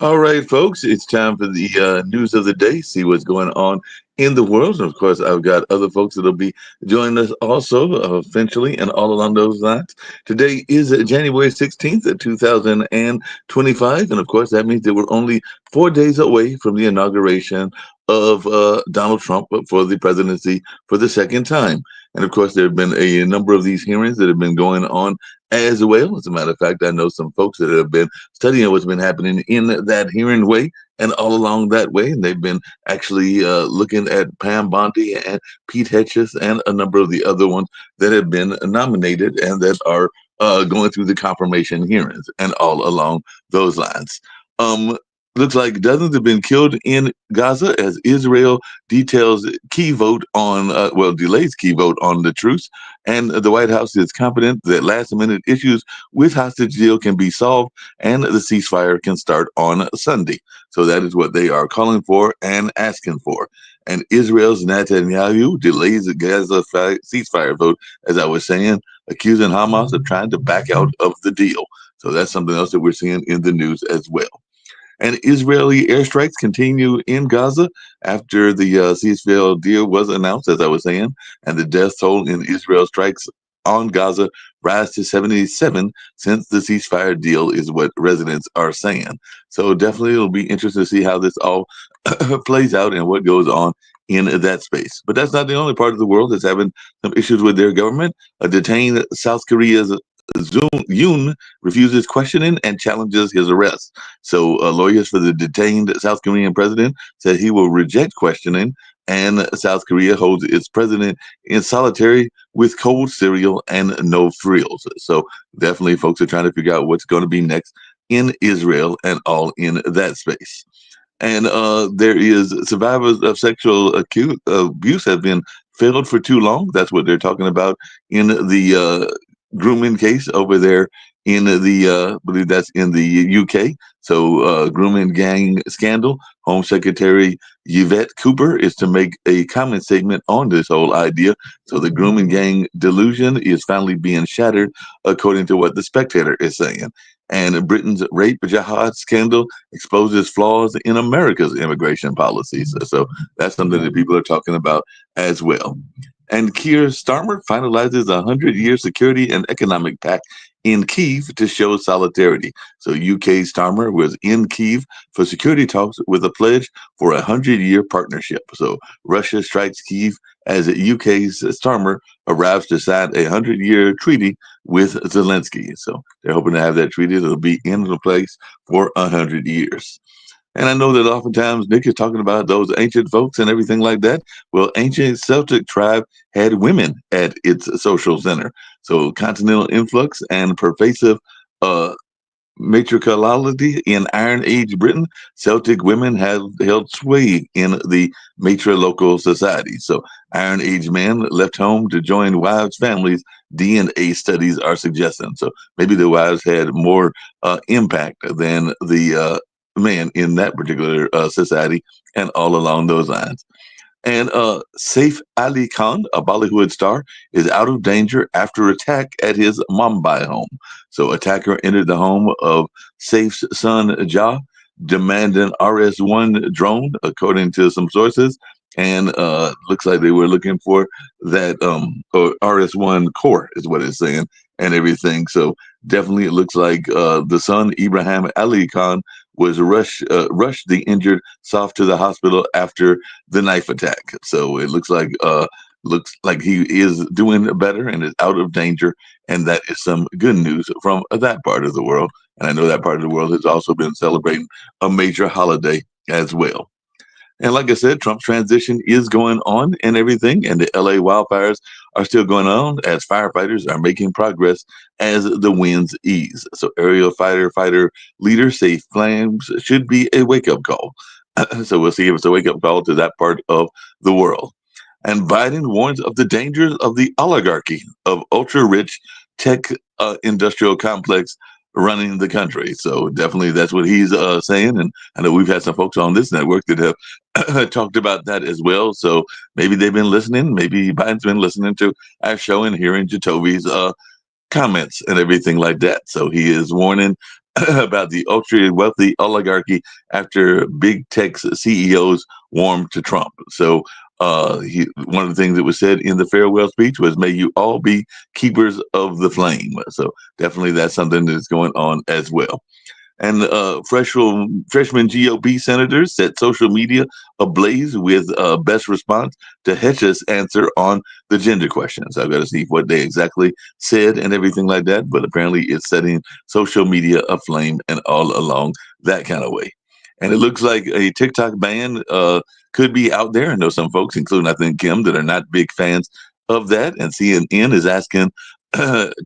All right, folks, it's time for the news of the day, see what's going on in the world. And of course, I've got other folks that'll be joining us also eventually and all along those lines. Today is January 16th, 2025. And of course, that means that we're only 4 days away from the inauguration of Donald Trump for the presidency for the second time. And of course, there have been a number of these hearings that have been going on as well. As a matter of fact, I know some folks that have been studying what's been happening in that hearing way and all along that way. And they've been actually looking at Pam Bondi and Pete Hedges and a number of the other ones that have been nominated and that are going through the confirmation hearings and all along those lines. Um, Looks like dozens have been killed in Gaza as Israel details key vote on, delays key vote on the truce. And the White House is confident that last minute issues with hostage deal can be solved and the ceasefire can start on Sunday. So that is what they are calling for and asking for. And Israel's Netanyahu delays the Gaza ceasefire vote, as I was saying, accusing Hamas of trying to back out of the deal. So that's something else that we're seeing in the news as well. And Israeli airstrikes continue in Gaza after the ceasefire deal was announced, as I was saying, and the death toll in Israel strikes on Gaza rise to 77 since the ceasefire deal is what residents are saying. So definitely it'll be interesting to see how this all plays out and what goes on in that space. But that's not the only part of the world that's having some issues with their government. A detained South Korea's Yoon refuses questioning and challenges his arrest. So, lawyers for the detained South Korean president said he will reject questioning, and South Korea holds its president in solitary with cold cereal and no frills. So, definitely, folks are trying to figure out what's going to be next in Israel and all in that space. And there is survivors of sexual abuse have been failed for too long. That's what they're talking about in the grooming case over there in the I believe that's in the UK. So grooming gang scandal. Home Secretary Yvette Cooper is to make a comment statement on this whole idea. So the grooming gang delusion is finally being shattered, according to what the Spectator is saying. And Britain's rape jihad scandal exposes flaws in America's immigration policies. So that's something that people are talking about as well. And Keir Starmer finalizes a 100-year security and economic pact in Kyiv to show solidarity. So UK Starmer was in Kyiv for security talks with a pledge for a 100-year partnership. So Russia strikes Kyiv as UK's Starmer arrives to sign a 100-year treaty with Zelensky. So they're hoping to have that treaty that'll be in place for 100 years. And I know that oftentimes Nick is talking about those ancient folks and everything like that. Well, ancient Celtic tribe had women at its social center. So continental influx and pervasive uh, matriarchality in Iron Age Britain, Celtic women have held sway in the matrilocal society. So Iron Age men left home to join wives' families, DNA studies are suggesting. So maybe the wives had more impact than the man in that particular society and all along those lines. And Saif Ali Khan, a Bollywood star, is out of danger after attack at his Mumbai home. So, attacker entered the home of Saif's son Jah, demanding RS-1 drone, according to some sources. And looks like they were looking for that or RS-1 core is what it's saying and everything. So definitely it looks like the son Ibrahim Ali Khan was rushed the injured Saif to the hospital after the knife attack. So it looks like he is doing better and is out of danger, and that is some good news from that part of the world. And I know that part of the world has also been celebrating a major holiday as well. And like I said, Trump's transition is going on and everything, and the LA wildfires are still going on as firefighters are making progress as the winds ease. So aerial fighter leaders say flames should be a wake-up call. So we'll see if it's a wake-up call to that part of the world. And Biden warns of the dangers of the oligarchy of ultra-rich tech industrial complex running the country. So definitely that's what he's saying. And I know we've had some folks on this network that have talked about that as well. So maybe they've been listening. Maybe Biden's been listening to our show and hearing Jatovi's comments and everything like that. So he is warning about the ultra wealthy oligarchy after big tech CEOs warmed to Trump. So one of the things that was said in the farewell speech was, "May you all be keepers of the flame." So definitely that's something that's going on as well. And freshman GOP senators set social media ablaze with best response to Hetch's answer on the gender questions. I've got to see what they exactly said and everything like that, but apparently it's setting social media aflame and all along that kind of way. And it looks like a TikTok ban could be out there. I know some folks, including I think Kim, that are not big fans of that. And CNN is asking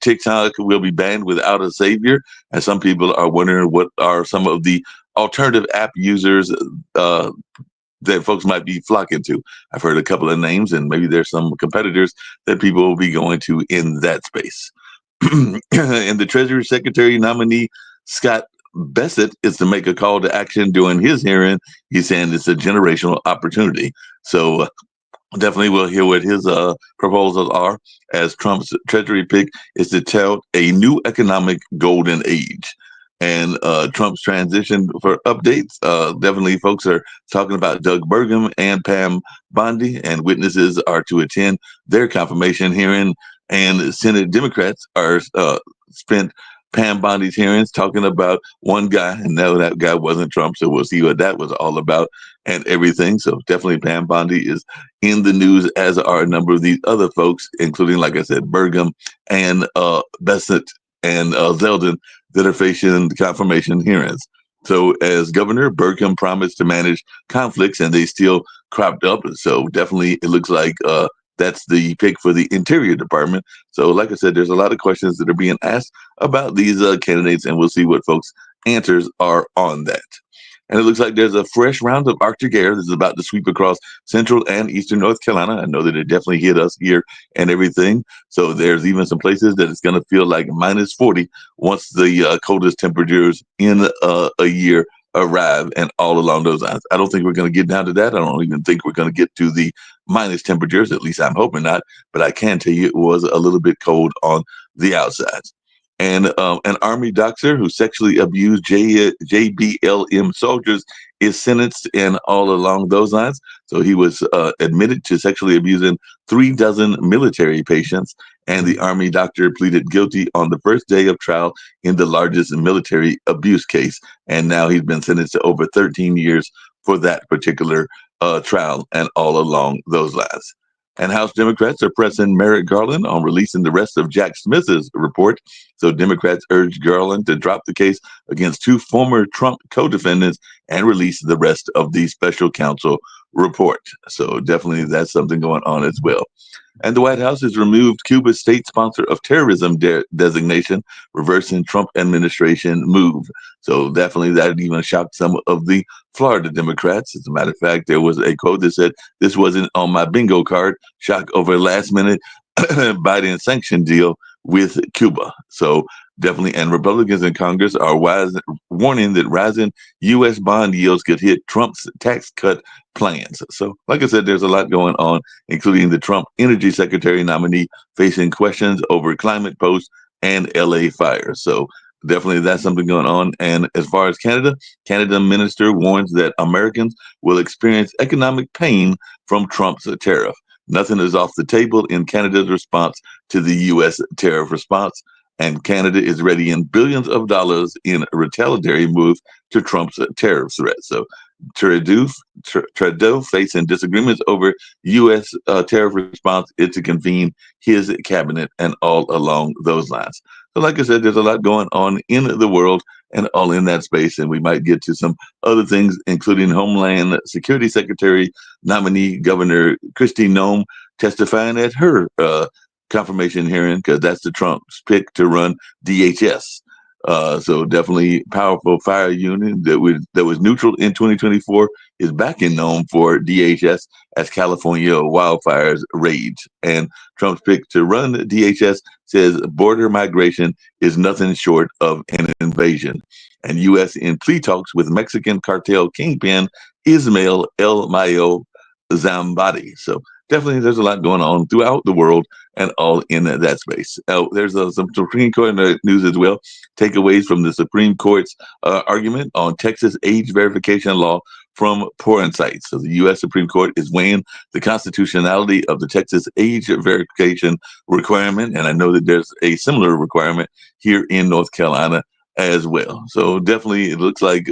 TikTok will be banned without a savior. And some people are wondering what are some of the alternative app users that folks might be flocking to. I've heard a couple of names, and maybe there's some competitors that people will be going to in that space. And the Treasury Secretary nominee, Scott Bessent, is to make a call to action during his hearing. He's saying it's a generational opportunity. So definitely we'll hear what his proposals are, as Trump's Treasury pick is to tell a new economic golden age. And Trump's transition for updates. Definitely folks are talking about Doug Burgum and Pam Bondi, and witnesses are to attend their confirmation hearing. And Senate Democrats are spent Pam Bondi's hearings talking about one guy, and no, that guy wasn't Trump. So we'll see what that was all about and everything. So definitely Pam Bondi is in the news, as are a number of these other folks, including, like I said, Burgum and Bessent and Zeldin, that are facing confirmation hearings. So as governor, Burgum promised to manage conflicts, and they still cropped up. So definitely it looks like that's the pick for the Interior Department. So like I said, there's a lot of questions that are being asked about these candidates, and we'll see what folks' answers are on that. And it looks like there's a fresh round of Arctic air that's about to sweep across central and eastern North Carolina. I know that it definitely hit us here and everything. So there's even some places that it's going to feel like minus 40 once the coldest temperatures in a year arrive, and all along those lines. I don't think we're going to get down to that. I don't even think we're going to get to the minus temperatures. At least I'm hoping not. But I can tell you it was a little bit cold on the outside. And an Army doctor who sexually abused JBLM soldiers is sentenced, and all along those lines. So he was admitted to sexually abusing 36 military patients, and the Army doctor pleaded guilty on the first day of trial in the largest military abuse case. And now he's been sentenced to over 13 years for that particular trial, and all along those lines. And House Democrats are pressing Merrick Garland on releasing the rest of Jack Smith's report. So Democrats urge Garland to drop the case against two former Trump co-defendants and release the rest of the special counsel report. So definitely that's something going on as well. And the White House has removed Cuba's state sponsor of terrorism designation, reversing Trump administration move. So definitely that even shocked some of the Florida Democrats. As a matter of fact, there was a quote that said, "This wasn't on my bingo card. Shock over last minute Biden sanction deal with Cuba." So definitely, and Republicans in Congress are warning that rising U.S. bond yields could hit Trump's tax cut plans. So, like I said, there's a lot going on, including the Trump energy secretary nominee facing questions over climate posts and LA fires. So definitely that's something going on. And as far as Canada minister warns that Americans will experience economic pain from Trump's tariff. Nothing is off the table in Canada's response to the U.S. tariff response, and Canada is readying billions of dollars in a retaliatory move to Trump's tariff threat. So Trudeau facing disagreements over U.S. Tariff response is to convene his cabinet, and all along those lines. So like I said, there's a lot going on in the world and all in that space, and we might get to some other things, including Homeland Security Secretary nominee Governor Kristi Noem testifying at her confirmation hearing, because that's the Trump's pick to run DHS. So definitely powerful fire unit that was neutral in 2024 is back in Nome for DHS as California wildfires rage. And Trump's pick to run DHS says border migration is nothing short of an invasion. And U.S. in plea talks with Mexican cartel kingpin Ismael El Mayo Zambati. So definitely there's a lot going on throughout the world and all in that space. There's some Supreme Court news as well. Takeaways from the Supreme Court's argument on Texas age verification law from Porn Sites. So the U.S. Supreme Court is weighing the constitutionality of the Texas age verification requirement, and I know that there's a similar requirement here in North Carolina as well. So definitely, it looks like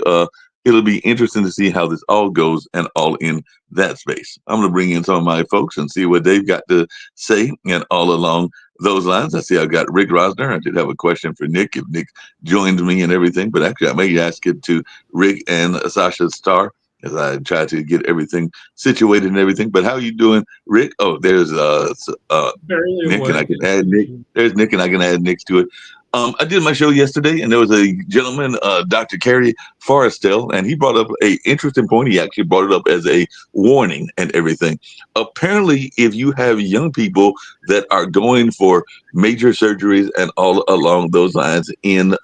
it'll be interesting to see how this all goes and all in that space. I'm going to bring in some of my folks and see what they've got to say and all along those lines. I see I've got Rick Rosner. I did have a question for Nick if Nick joined me and everything, but actually I may ask it to Rick and Sasha Starr as I try to get everything situated and everything. But how are you doing, Rick? Oh, there's Barely Nick, and I awake. can add Nick. There's Nick, and I can add Nick to it. I did my show yesterday, and there was a gentleman, Dr. Kerry Forrestel, and he brought up a interesting point. He actually brought it up as a warning and everything. Apparently, if you have young people that are going for major surgeries and all along those lines in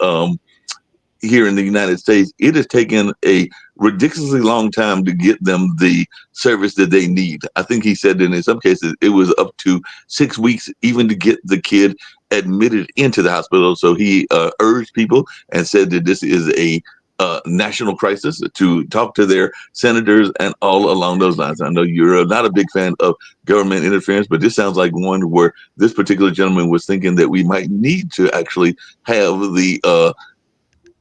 here in the United States, it has taken a ridiculously long time to get them the service that they need. I think he said that in some cases it was up to 6 weeks even to get the kid admitted into the hospital. So he urged people and said that this is a national crisis to talk to their senators and all along those lines. I know you're not a big fan of government interference, but this sounds like one where this particular gentleman was thinking that we might need to actually have the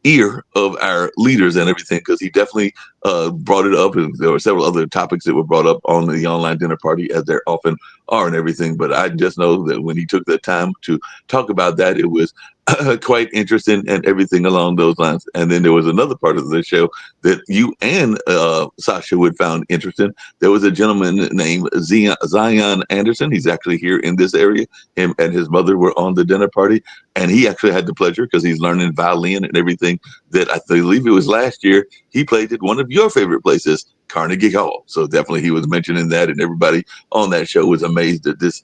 ear of our leaders and everything, because he definitely brought it up, and there were several other topics that were brought up on the online dinner party, as there often are and everything. But I just know that when he took the time to talk about that, it was quite interesting and everything along those lines. And then there was another part of the show that you and Sasha would found interesting. There was a gentleman named Zion Anderson. He's actually here in this area. Him and his mother were on the dinner party, and he actually had the pleasure, because he's learning violin and everything, that I believe it was last year he played at one of your favorite places, Carnegie Hall. So definitely he was mentioning that, and everybody on that show was amazed that this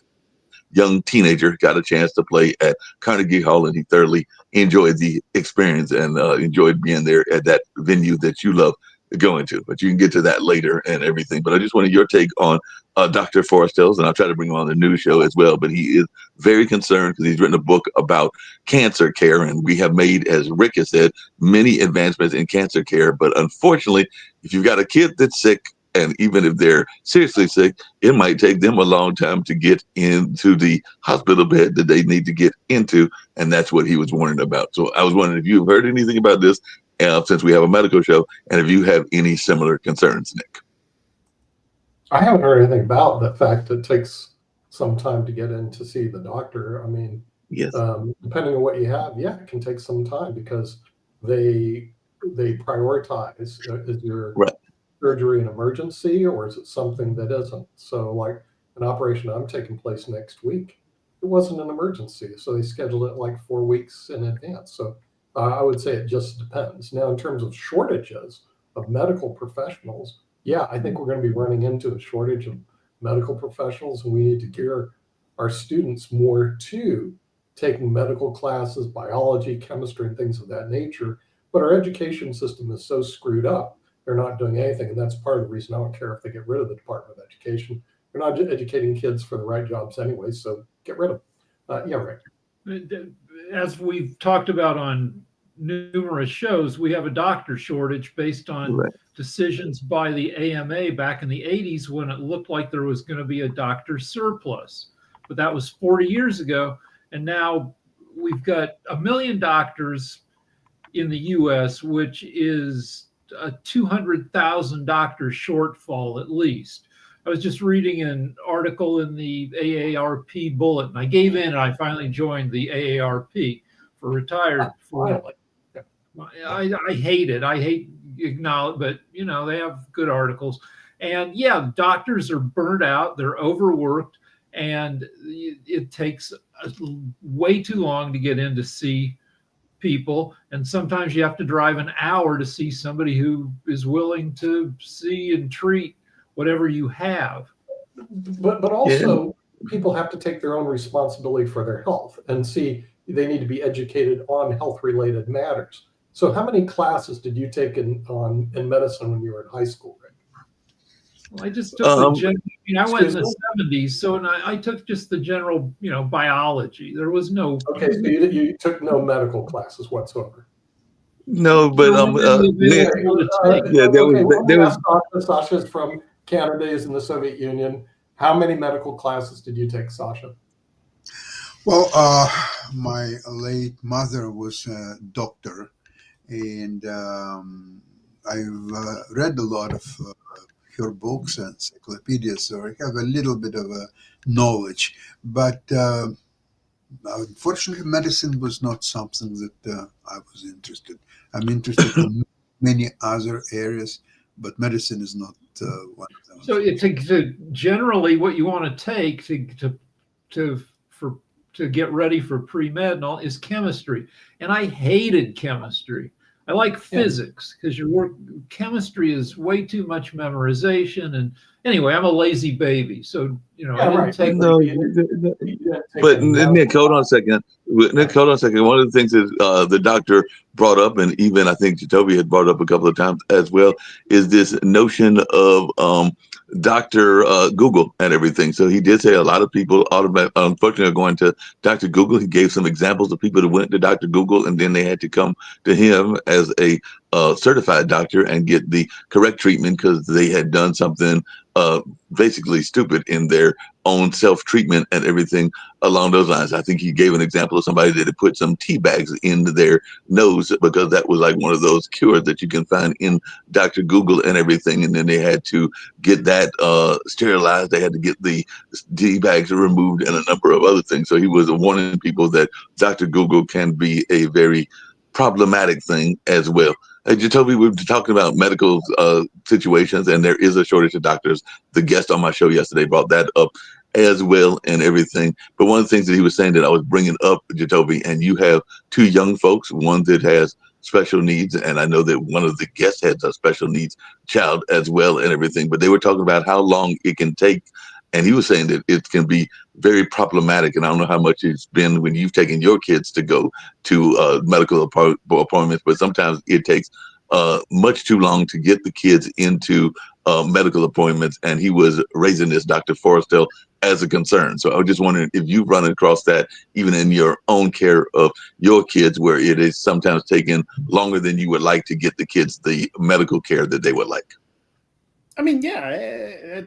young teenager got a chance to play at Carnegie Hall, and he thoroughly enjoyed the experience and enjoyed being there at that venue that you love going to. But you can get to that later and everything. But I just wanted your take on Dr. Forrestel, and I'll try to bring him on the news show as well. But he is very concerned because he's written a book about cancer care, and we have made, as Rick has said, many advancements in cancer care. But unfortunately, if you've got a kid that's sick, and even if they're seriously sick, it might take them a long time to get into the hospital bed that they need to get into. And that's what he was warning about. So I was wondering if you've heard anything about this, since we have a medical show, and if you have any similar concerns, Nick. I haven't heard anything about the fact it takes some time to get in to see the doctor. I mean, Yes. depending on what you have, yeah, it can take some time because they they prioritize. Is your Right. surgery an emergency or is it something that isn't? So, like an operation I'm taking place next week, it wasn't an emergency, so they scheduled it like 4 weeks in advance. So, I would say it just depends. Now, in terms of shortages of medical professionals, yeah, I think we're going to be running into a shortage of medical professionals, and we need to gear our students more to taking medical classes, biology, chemistry, and things of that nature. But our education system is so screwed up they're not doing anything. And that's part of the reason I don't care if they get rid of the Department of Education. They're not educating kids for the right jobs anyway, so get rid of them. Yeah, right. As we've talked about on numerous shows, we have a doctor shortage based on Right. decisions by the AMA back in the 80s when it looked like there was going to be a doctor surplus. But that was 40 years ago. And now we've got 1 million doctors in the US, which is a 200,000 doctor shortfall at least. I was just reading an article in the AARP bulletin. I gave in and I finally joined the AARP for retired. Finally. I hate it. I hate acknowledge, but they have good articles. And yeah, doctors are burnt out. They're overworked, and it takes way too long to get in to see people, and sometimes you have to drive an hour to see somebody who is willing to see and treat whatever you have. But Yeah. also people have to take their own responsibility for their health and see they need to be educated on health related matters. So how many classes did you take in medicine when you were in high school, Rick? I just took the general. I went in Excuse the '70s, so and I took just the general, biology. There was no. Okay, so you took no medical classes whatsoever. No, but There wasn't any Nick, available to take. yeah, Okay, let me there was ask Sasha's from Canada, is in the Soviet Union. How many medical classes did you take, Sasha? Well, my late mother was a doctor, and I've read a lot of her books and encyclopedias, so I have a little bit of a knowledge. But unfortunately, medicine was not something that I was interested. I'm interested in many other areas, but medicine is not one of them. So generally, what you want to take to get ready for pre-med and all is chemistry. And I hated chemistry. I like physics because chemistry is way too much memorization. And anyway, I'm a lazy baby. So, I didn't take. no, but Nick, hold on a second. Nick, hold on a second. One of the things that the doctor brought up, and even I think Jacoby had brought up a couple of times as well, is this notion of Dr. Google and everything. So he did say a lot of people unfortunately are going to Dr. Google. He gave some examples of people that went to Dr. Google and then they had to come to him as a certified doctor and get the correct treatment because they had done something basically stupid in their own self-treatment and everything along those lines. I think he gave an example of somebody that had put some tea bags into their nose because that was like one of those cures that you can find in Dr. Google and everything. And then they had to get that sterilized. They had to get the tea bags removed and a number of other things. So he was warning people that Dr. Google can be a very problematic thing as well. Jacoby, we were talking about medical situations, and there is a shortage of doctors. The guest on my show yesterday brought that up as well and everything. But one of the things that he was saying that I was bringing up, Jacoby, and you have two young folks, one that has special needs, and I know that one of the guests has a special needs child as well and everything. But they were talking about how long it can take, and he was saying that it can be very problematic. And I don't know how much it's been when you've taken your kids to go to medical appointments, but sometimes it takes much too long to get the kids into medical appointments. And he was raising this, Dr. Forrestal, as a concern. So I was just wondering if you've run across that even in your own care of your kids, where it is sometimes taking longer than you would like to get the kids the medical care that they would like. I mean, yeah,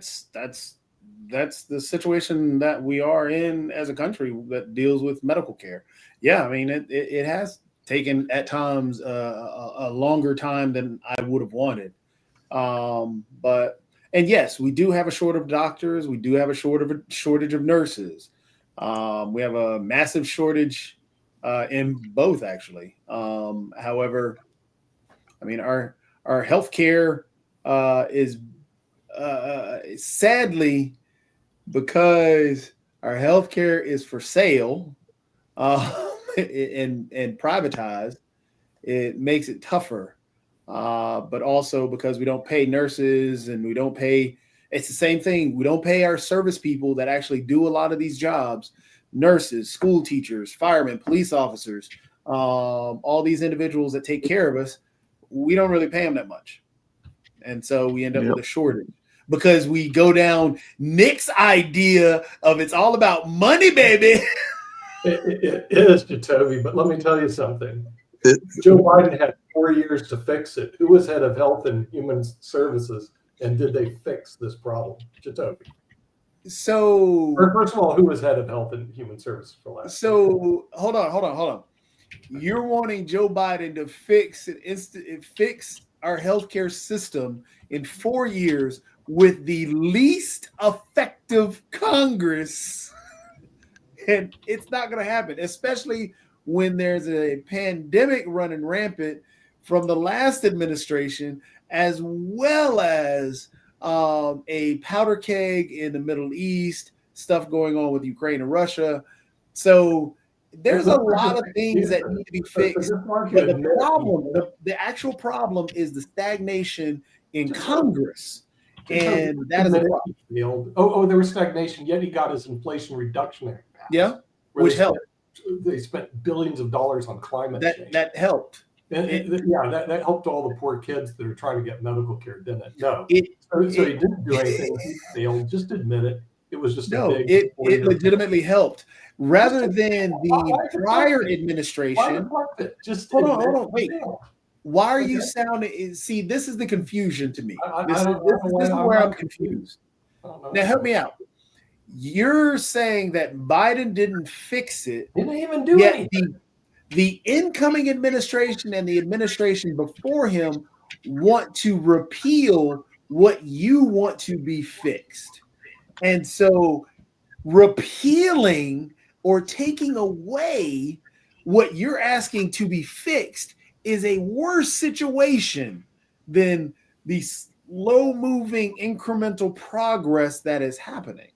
that's the situation that we are in as a country that deals with medical care. Yeah, I mean, it has taken at times a longer time than I would have wanted. And yes, we do have a shortage of doctors. We do have a shortage of nurses. We have a massive shortage in both, actually. However, I mean, our healthcare is sadly, because our healthcare is for sale and privatized, it makes it tougher. But also because we don't pay nurses and we don't pay, it's the same thing. We don't pay our service people that actually do a lot of these jobs, nurses, school teachers, firemen, police officers, all these individuals that take care of us. We don't really pay them that much. And so we end up with a shortage. Because we go down Nick's idea of it's all about money, baby. It is, Jacoby, but let me tell you something. Joe Biden had 4 years to fix it. Who was head of Health and Human Services, and did they fix this problem, Jacoby? So, first of all, who was head of Health and Human Services for last? So, hold on. You're wanting Joe Biden to fix our healthcare system in 4 years with the least effective Congress, and it's not going to happen, especially when there's a pandemic running rampant from the last administration, as well as a powder keg in the Middle East, stuff going on with Ukraine and Russia. So there's a lot of things that need to be fixed. But the actual problem is the stagnation in Congress. And that is a problem. There was stagnation, yet he got his Inflation Reduction Act passed. Yeah, which helped. They spent billions of dollars on climate change. That helped. Yeah, that helped all the poor kids that are trying to get medical care, didn't it? No. It, So he didn't do anything. He failed. Just admit it. It was just a no, big. it 4-year legitimately helped. Rather than Why the prior deflect it? Why administration. deflect it? Just Hold on, admit wait. it. Why are you Okay. sounding? See, this is the confusion to me. I This don't know why is I'm where not I'm confused. I don't know. Now, help me out. You're saying that Biden didn't fix it, Didn't even do yet anything. the incoming administration and the administration before him want to repeal what you want to be fixed. And so repealing or taking away what you're asking to be fixed is a worse situation than the slow-moving incremental progress that is happening.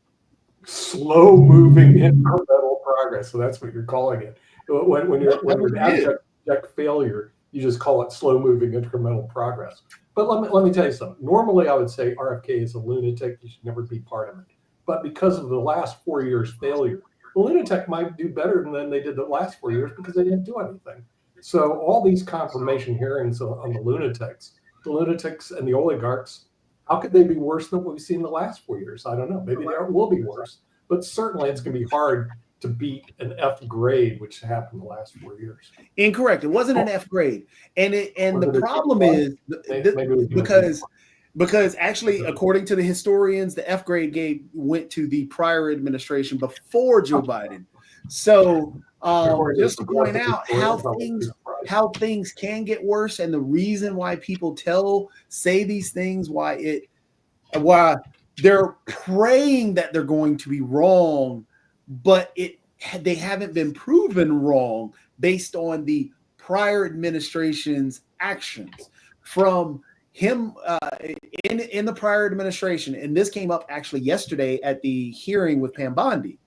Slow moving incremental progress. So that's what you're calling it. When you're an abject failure, you just call it slow moving incremental progress. But let me tell you something. Normally, I would say RFK is a lunatic. You should never be part of it. But because of the last 4 years failure, the lunatic might do better than they did the last 4 years because they didn't do anything. So all these confirmation hearings on the lunatics and the oligarchs, how could they be worse than what we've seen the last 4 years? I don't know. Maybe they will be worse, but certainly it's going to be hard to beat an F grade, which happened the last 4 years. Incorrect. It wasn't an F grade, and the problem is because actually, according to the historians, the F grade went to the prior administration before Joe Biden. So just to point out how things can get worse, and the reason why people say these things, why they're praying that they're going to be wrong, but they haven't been proven wrong based on the prior administration's actions from him in the prior administration. And this came up actually yesterday at the hearing with Pam Bondi.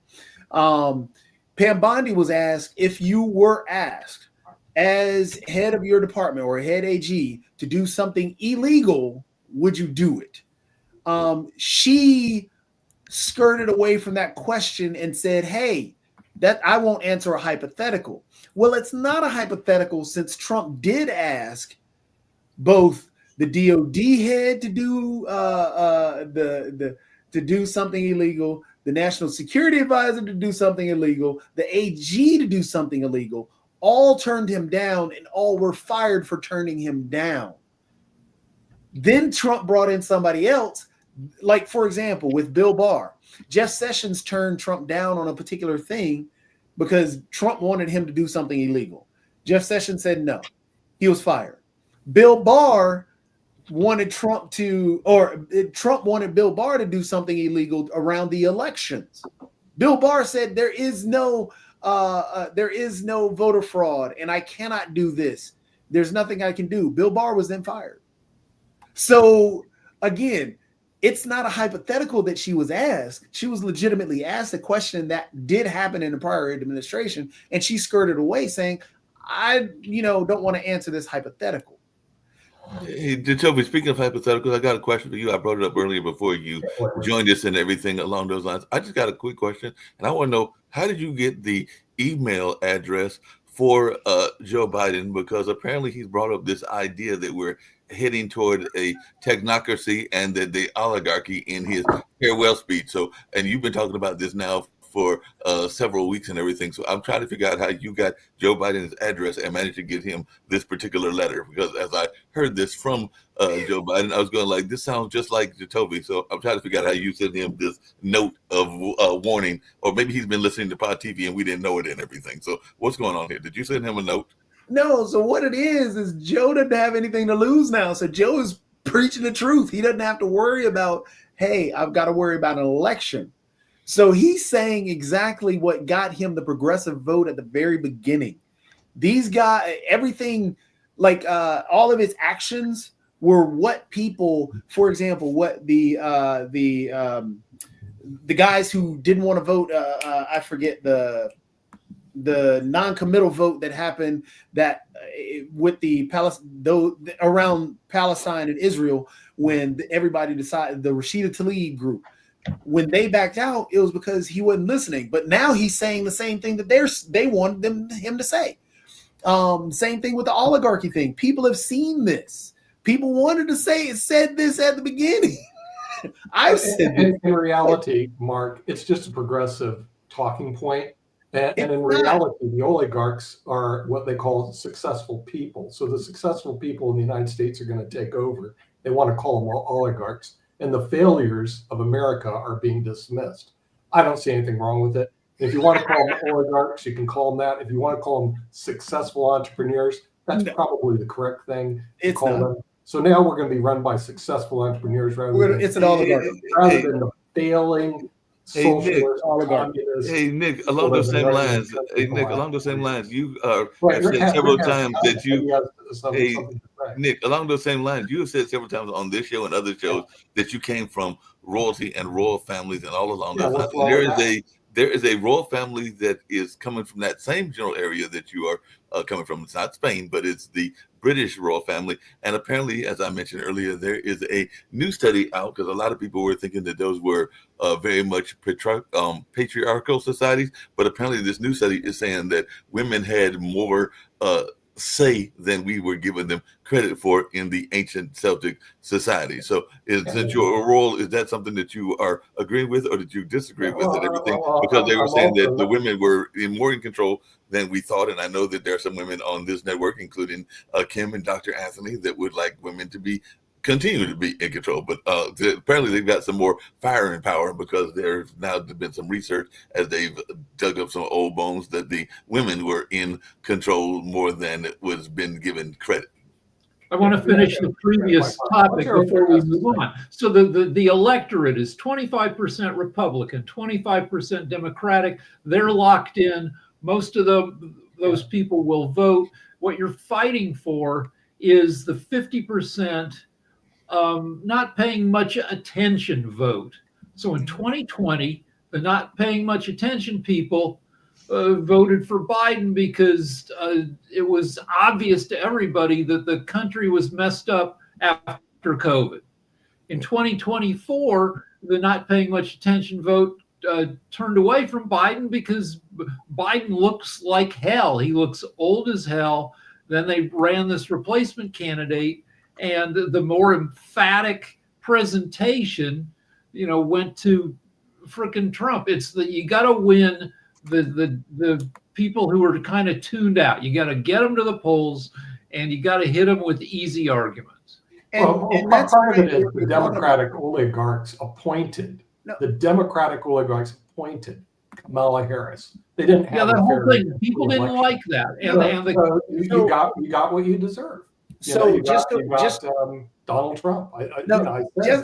Pam Bondi was asked, if you were asked as head of your department or head AG to do something illegal, would you do it? She skirted away from that question and said, hey, that I won't answer a hypothetical. Well, it's not a hypothetical, since Trump did ask both the DOD head to do to do something illegal, the National Security Advisor to do something illegal, the AG to do something illegal. All turned him down, and all were fired for turning him down. Then Trump brought in somebody else, like, for example, with Bill Barr. Jeff Sessions turned Trump down on a particular thing because Trump wanted him to do something illegal. Jeff Sessions said no. He was fired. Bill Barr wanted Trump wanted Bill Barr to do something illegal around the elections. Bill Barr said there is no voter fraud, and I cannot do this. There's nothing I can do. Bill Barr was then fired. So again, it's not a hypothetical that she was asked. She was legitimately asked a question that did happen in the prior administration, and she skirted away saying, I don't want to answer this hypothetical. Hey, Jacoby, speaking of hypotheticals, I got a question for you. I brought it up earlier before you joined us and everything along those lines. I just got a quick question, and I want to know, how did you get the email address for Joe Biden? Because apparently he's brought up this idea that we're heading toward a technocracy and the oligarchy in his farewell speech. So, and you've been talking about this now for several weeks and everything. So I'm trying to figure out how you got Joe Biden's address and managed to get him this particular letter. Because as I heard this from Joe Biden, I was going like, this sounds just like Jacoby. So I'm trying to figure out how you sent him this note of warning, or maybe he's been listening to Pod TV and we didn't know it and everything. So what's going on here? Did you send him a note? No. So what it is Joe doesn't have anything to lose now. So Joe is preaching the truth. He doesn't have to worry about, hey, I've got to worry about an election. So he's saying exactly what got him the progressive vote at the very beginning. These guys, everything, like all of his actions were what people, for example, what the guys who didn't want to vote, I forget the non-committal vote that happened that with the around Palestine and Israel, when everybody decided, the Rashida Tlaib group, when they backed out, it was because he wasn't listening. But now he's saying the same thing that they wanted him to say. Same thing with the oligarchy thing. People have seen this. People wanted to said this at the beginning. I've said this. In reality, Mark, it's just a progressive talking point. And in reality, the oligarchs are what they call successful people. So the successful people in the United States are going to take over. They want to call them oligarchs. And the failures of America are being dismissed. I don't see anything wrong with it. If you want to call them oligarchs, you can call them that. If you want to call them successful entrepreneurs, that's probably the correct thing to call them. So now we're going to be run by successful entrepreneurs rather than the failing socialist communist. Hey Nick, along those same lines, you have said several times that you. Nick, along those same lines, you have said several times on this show and other shows that you came from royalty and royal families and all along those lines. There is a royal family that is coming from that same general area that you are coming from. It's not Spain, but it's the British royal family. And apparently, as I mentioned earlier, there is a new study out because a lot of people were thinking that those were very much patriarchal societies. But apparently, this new study is saying that women had more say than we were giving them credit for in the ancient Celtic society. So since your role, is that something that you are agreeing with or did you disagree with and everything? Because they were saying that the women were more in control than we thought. And I know that there are some women on this network, including Kim and Dr. Anthony, that would like women to continue to be in control, but apparently they've got some more fire and power because there's now been some research as they've dug up some old bones that the women were in control more than it was been given credit. I want to finish the previous topic before we move on. So the electorate is 25% Republican, 25% Democratic. They're locked in. Most of those people will vote. What you're fighting for is the 50% not paying much attention vote. So in 2020, the not paying much attention people voted for Biden because it was obvious to everybody that the country was messed up after COVID. In 2024, the not paying much attention vote turned away from Biden because Biden looks like hell. He looks old as hell. Then they ran this replacement candidate, and the more emphatic presentation, went to frickin' Trump. It's that you got to win the people who are kind of tuned out. You got to get them to the polls, and you got to hit them with easy arguments. And that's part of it is the Democratic oligarchs appointed. No. The Democratic oligarchs appointed Kamala Harris. They didn't have that whole thing. People didn't like that, you got what you deserve. You got Donald Trump.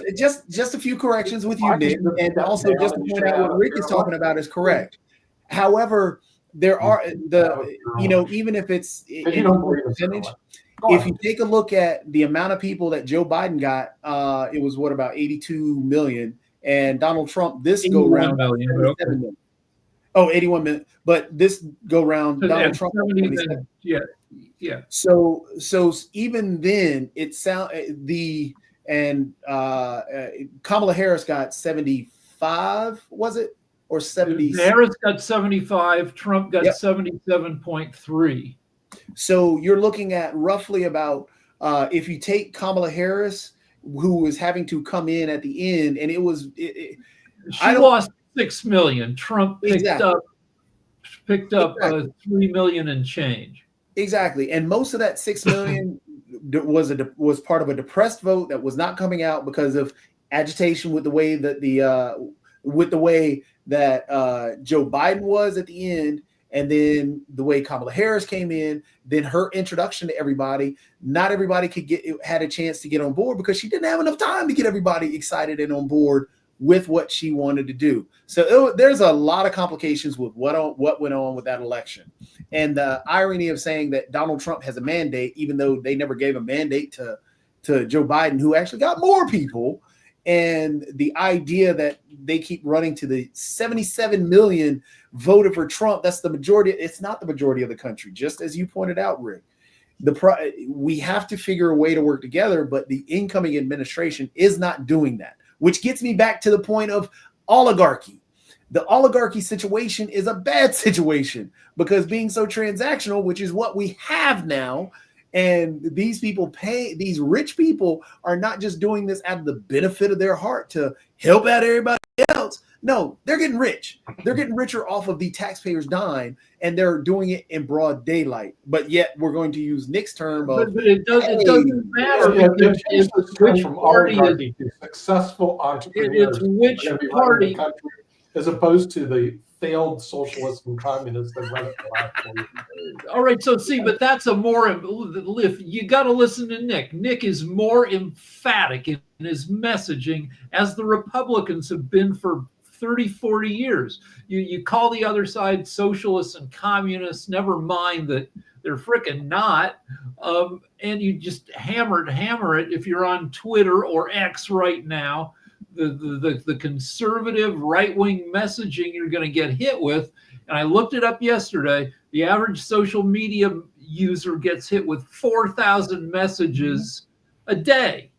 Just a few corrections with you, Nick, and also just to point out what Rick is talking about is correct. However, there are even if it's in percentage, if you take a look at the amount of people that Joe Biden got, it was about 82 million, and Donald Trump this go round 77 million. Oh, 81 million. But this go round, Donald Trump. Yeah. So even then, it Kamala Harris got 75. Was it or 70? Harris got 75. Trump got 77.3. So you're looking at roughly about if you take Kamala Harris, who was having to come in at the end, and she lost 6 million. Trump picked up 3 million and change. Exactly, and most of that 6 million was part of a depressed vote that was not coming out because of agitation with the way that Joe Biden was at the end, and then the way Kamala Harris came in, then her introduction to everybody. Not everybody had a chance to get on board because she didn't have enough time to get everybody excited and on board with what she wanted to do. So there's a lot of complications with what went on with that election. And the irony of saying that Donald Trump has a mandate, even though they never gave a mandate to Joe Biden, who actually got more people. And the idea that they keep running to the 77 million voted for Trump, that's the majority. It's not the majority of the country, just as you pointed out, Rick. We have to figure a way to work together, but the incoming administration is not doing that, which gets me back to the point of oligarchy. The oligarchy situation is a bad situation because being so transactional, which is what we have now, and these rich people are not just doing this out of the benefit of their heart to help out everybody else. No, they're getting rich. They're getting richer off of the taxpayers' dime, and they're doing it in broad daylight. But yet we're going to use Nick's term of, but it doesn't matter because it's which from party is oligarchy to successful entrepreneurs it's which that are running the party. country, as opposed to the failed socialists and communists that run it for the last 40 years. All right, so see, but that's a more, if you got to listen to Nick. Nick is more emphatic in his messaging, as the Republicans have been for 30, 40 years. You call the other side socialists and communists, never mind that they're frickin' not. And you just hammer it if you're on Twitter or X right now. The conservative right-wing messaging you're going to get hit with. And I looked it up yesterday. The average social media user gets hit with 4,000 messages a day.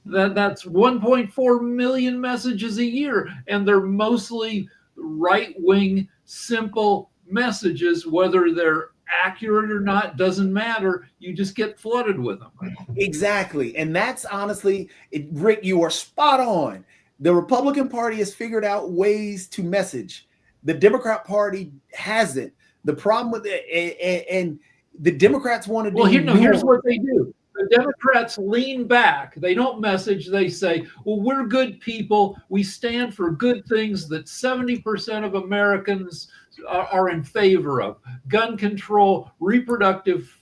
That's 1.4 million messages a year. And they're mostly right-wing, simple messages. Whether they're accurate or not doesn't matter. You just get flooded with them. Exactly. And that's honestly, Rick, you are spot on. The Republican Party has figured out ways to message. The Democrat Party hasn't. The problem with it, and the Democrats want to do. Well, here's what they do. The Democrats lean back. They don't message. They say, well, we're good people. We stand for good things that 70% of Americans are in favor of. Gun control, reproductive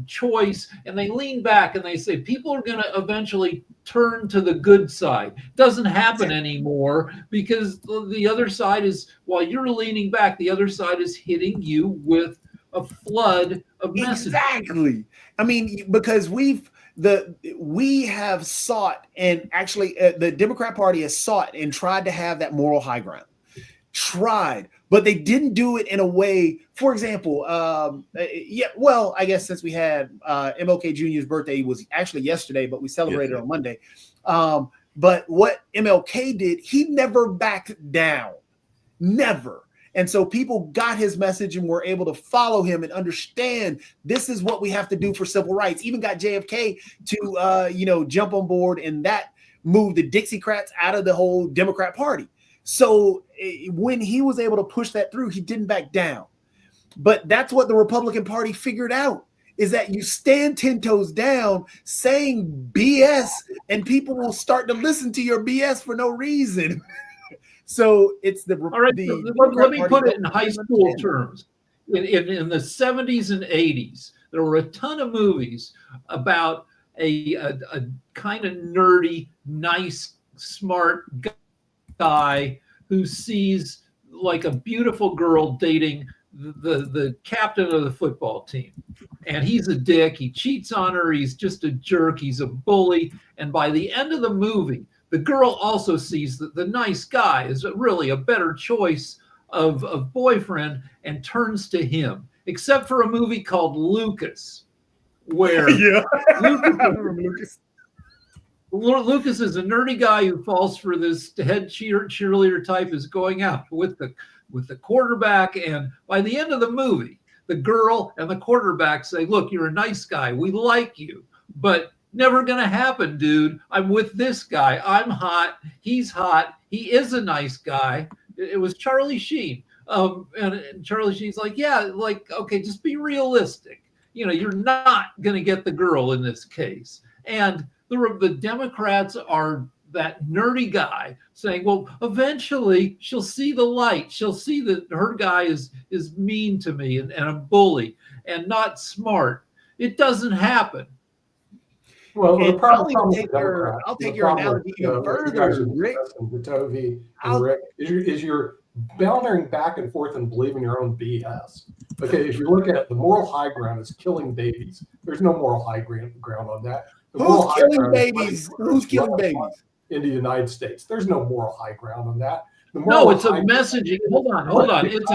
choice. And they lean back and they say, people are going to eventually turn to the good side. Doesn't happen anymore because the other side is, while you're leaning back, the other side is hitting you with a flood of messages. Exactly. I mean, because we have sought, and actually the Democrat Party has sought and tried to have that moral high ground. Tried, but they didn't do it in a way. For example, I guess since we had MLK Jr.'s birthday was actually yesterday, but we celebrated on Monday. But what MLK did, he never backed down, never. And so people got his message and were able to follow him and understand this is what we have to do for civil rights. Even got JFK to jump on board, and that moved the Dixiecrats out of the whole Democrat Party. So when he was able to push that through, he didn't back down. But that's what the Republican Party figured out, is that you stand 10 toes down saying BS, and people will start to listen to your BS for no reason. So it's the. All right, let me put it in high school terms. In the 70s and 80s, there were a ton of movies about a kind of nerdy, nice, smart guy who sees like a beautiful girl dating the captain of the football team. And he's a dick. He cheats on her. He's just a jerk. He's a bully. And by the end of the movie, the girl also sees that the nice guy is really a better choice of boyfriend and turns to him, except for a movie called Lucas, where Lucas is a nerdy guy who falls for this head cheerleader type, is going out with the quarterback. And by the end of the movie, the girl and the quarterback say, look, you're a nice guy. We like you, but never going to happen, dude. I'm with this guy. I'm hot. He's hot. He is a nice guy. It was Charlie Sheen. And Charlie Sheen's like, yeah, like, okay, just be realistic. You're not going to get the girl in this case. And the Democrats are that nerdy guy saying, well, eventually she'll see the light. She'll see that her guy is mean to me and a bully and not smart. It doesn't happen. Well, the problem I'll take your analogy even further, Rick. Tovi and Rick, is you're bounding back and forth and believing your own BS. Okay, if you look at it, the moral high ground is killing babies. There's no moral high ground on that. Who's killing babies? Who's killing babies? In the United States, there's no moral high ground on that. No, it's a messaging. Hold on. It's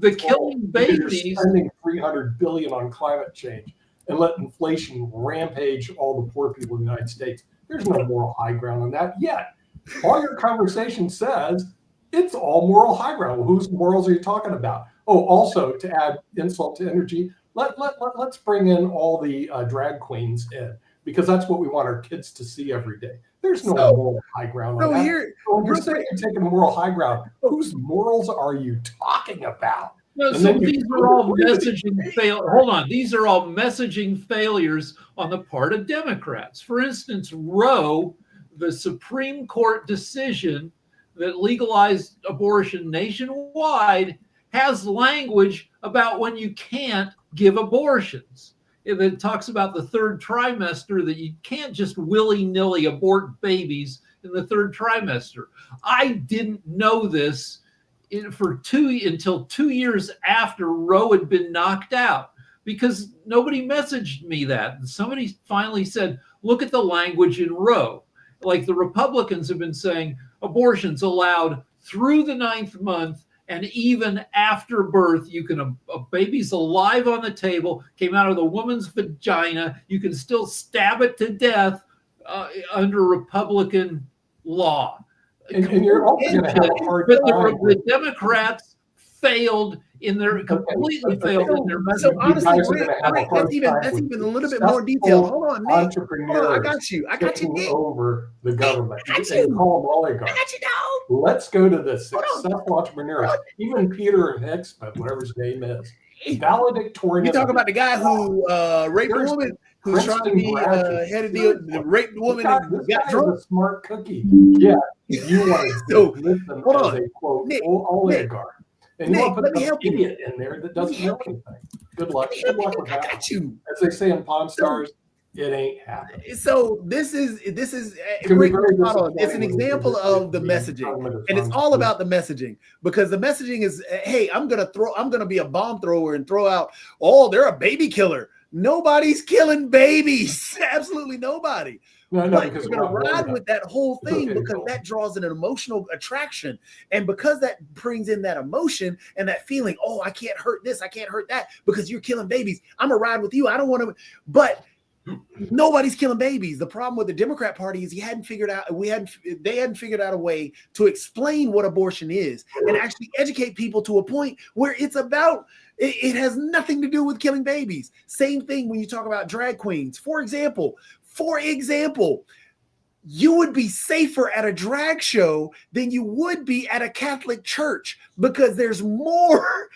the killing babies. You're spending $300 billion on climate change and let inflation rampage all the poor people in the United States. There's no moral high ground on that yet. All your conversation says It's all moral high ground. Well, whose morals are you talking about? Oh, also to add insult to energy, let's bring in all the drag queens in, because that's what we want our kids to see every day. There's no moral high ground on that. Here, so you're saying you're taking a moral high ground. Whose morals are you talking about? No, so these are all messaging fail. Hold on, these are all messaging failures on the part of Democrats. For instance, Roe, the Supreme Court decision that legalized abortion nationwide, has language about when you can't give abortions. It talks about the third trimester, that you can't just willy-nilly abort babies in the third trimester. I didn't know this until 2 years after Roe had been knocked out, because nobody messaged me that. Somebody finally said, look at the language in Roe. Like the Republicans have been saying, abortion's allowed through the 9th month, and even after birth, you can, a baby's alive on the table, came out of the woman's vagina, you can still stab it to death under Republican law. And you're also going to have a hard but time. The Democrats failed in their completely failed in their message. So honestly, that's even a little bit more detailed. Hold on, Nick. Hold on, I got you, Nick. Over the government. I got you. Call them oligarchs. I got you now. Let's go to the successful entrepreneurs. Even Peter Hicksman, whatever his name is, valedictorian. You talk about the guy who raped a woman, who's trying to be head of the raped woman and got drunk. A smart cookie. Yeah, you want to list them as a quote oligarch. And you want to put an idiot in there that doesn't know anything. Good luck. Good luck with that. I got you. As they say in Pawn Stars, it ain't happening. So this is it's an example of the messaging, and it's all about the messaging, because the messaging is, hey, I'm gonna be a bomb thrower and throw out, oh, they're a baby killer. Nobody's killing babies. Absolutely nobody. No, because you're going to ride with that whole thing, because that draws an emotional attraction. And because that brings in that emotion and that feeling, oh, I can't hurt this, I can't hurt that, because you're killing babies. I'm going to ride with you. I don't want to, but nobody's killing babies. The problem with the Democrat Party is they hadn't figured out a way to explain what abortion is and actually educate people to a point where it's about, it has nothing to do with killing babies. Same thing when you talk about drag queens. For example, you would be safer at a drag show than you would be at a Catholic church, because there's more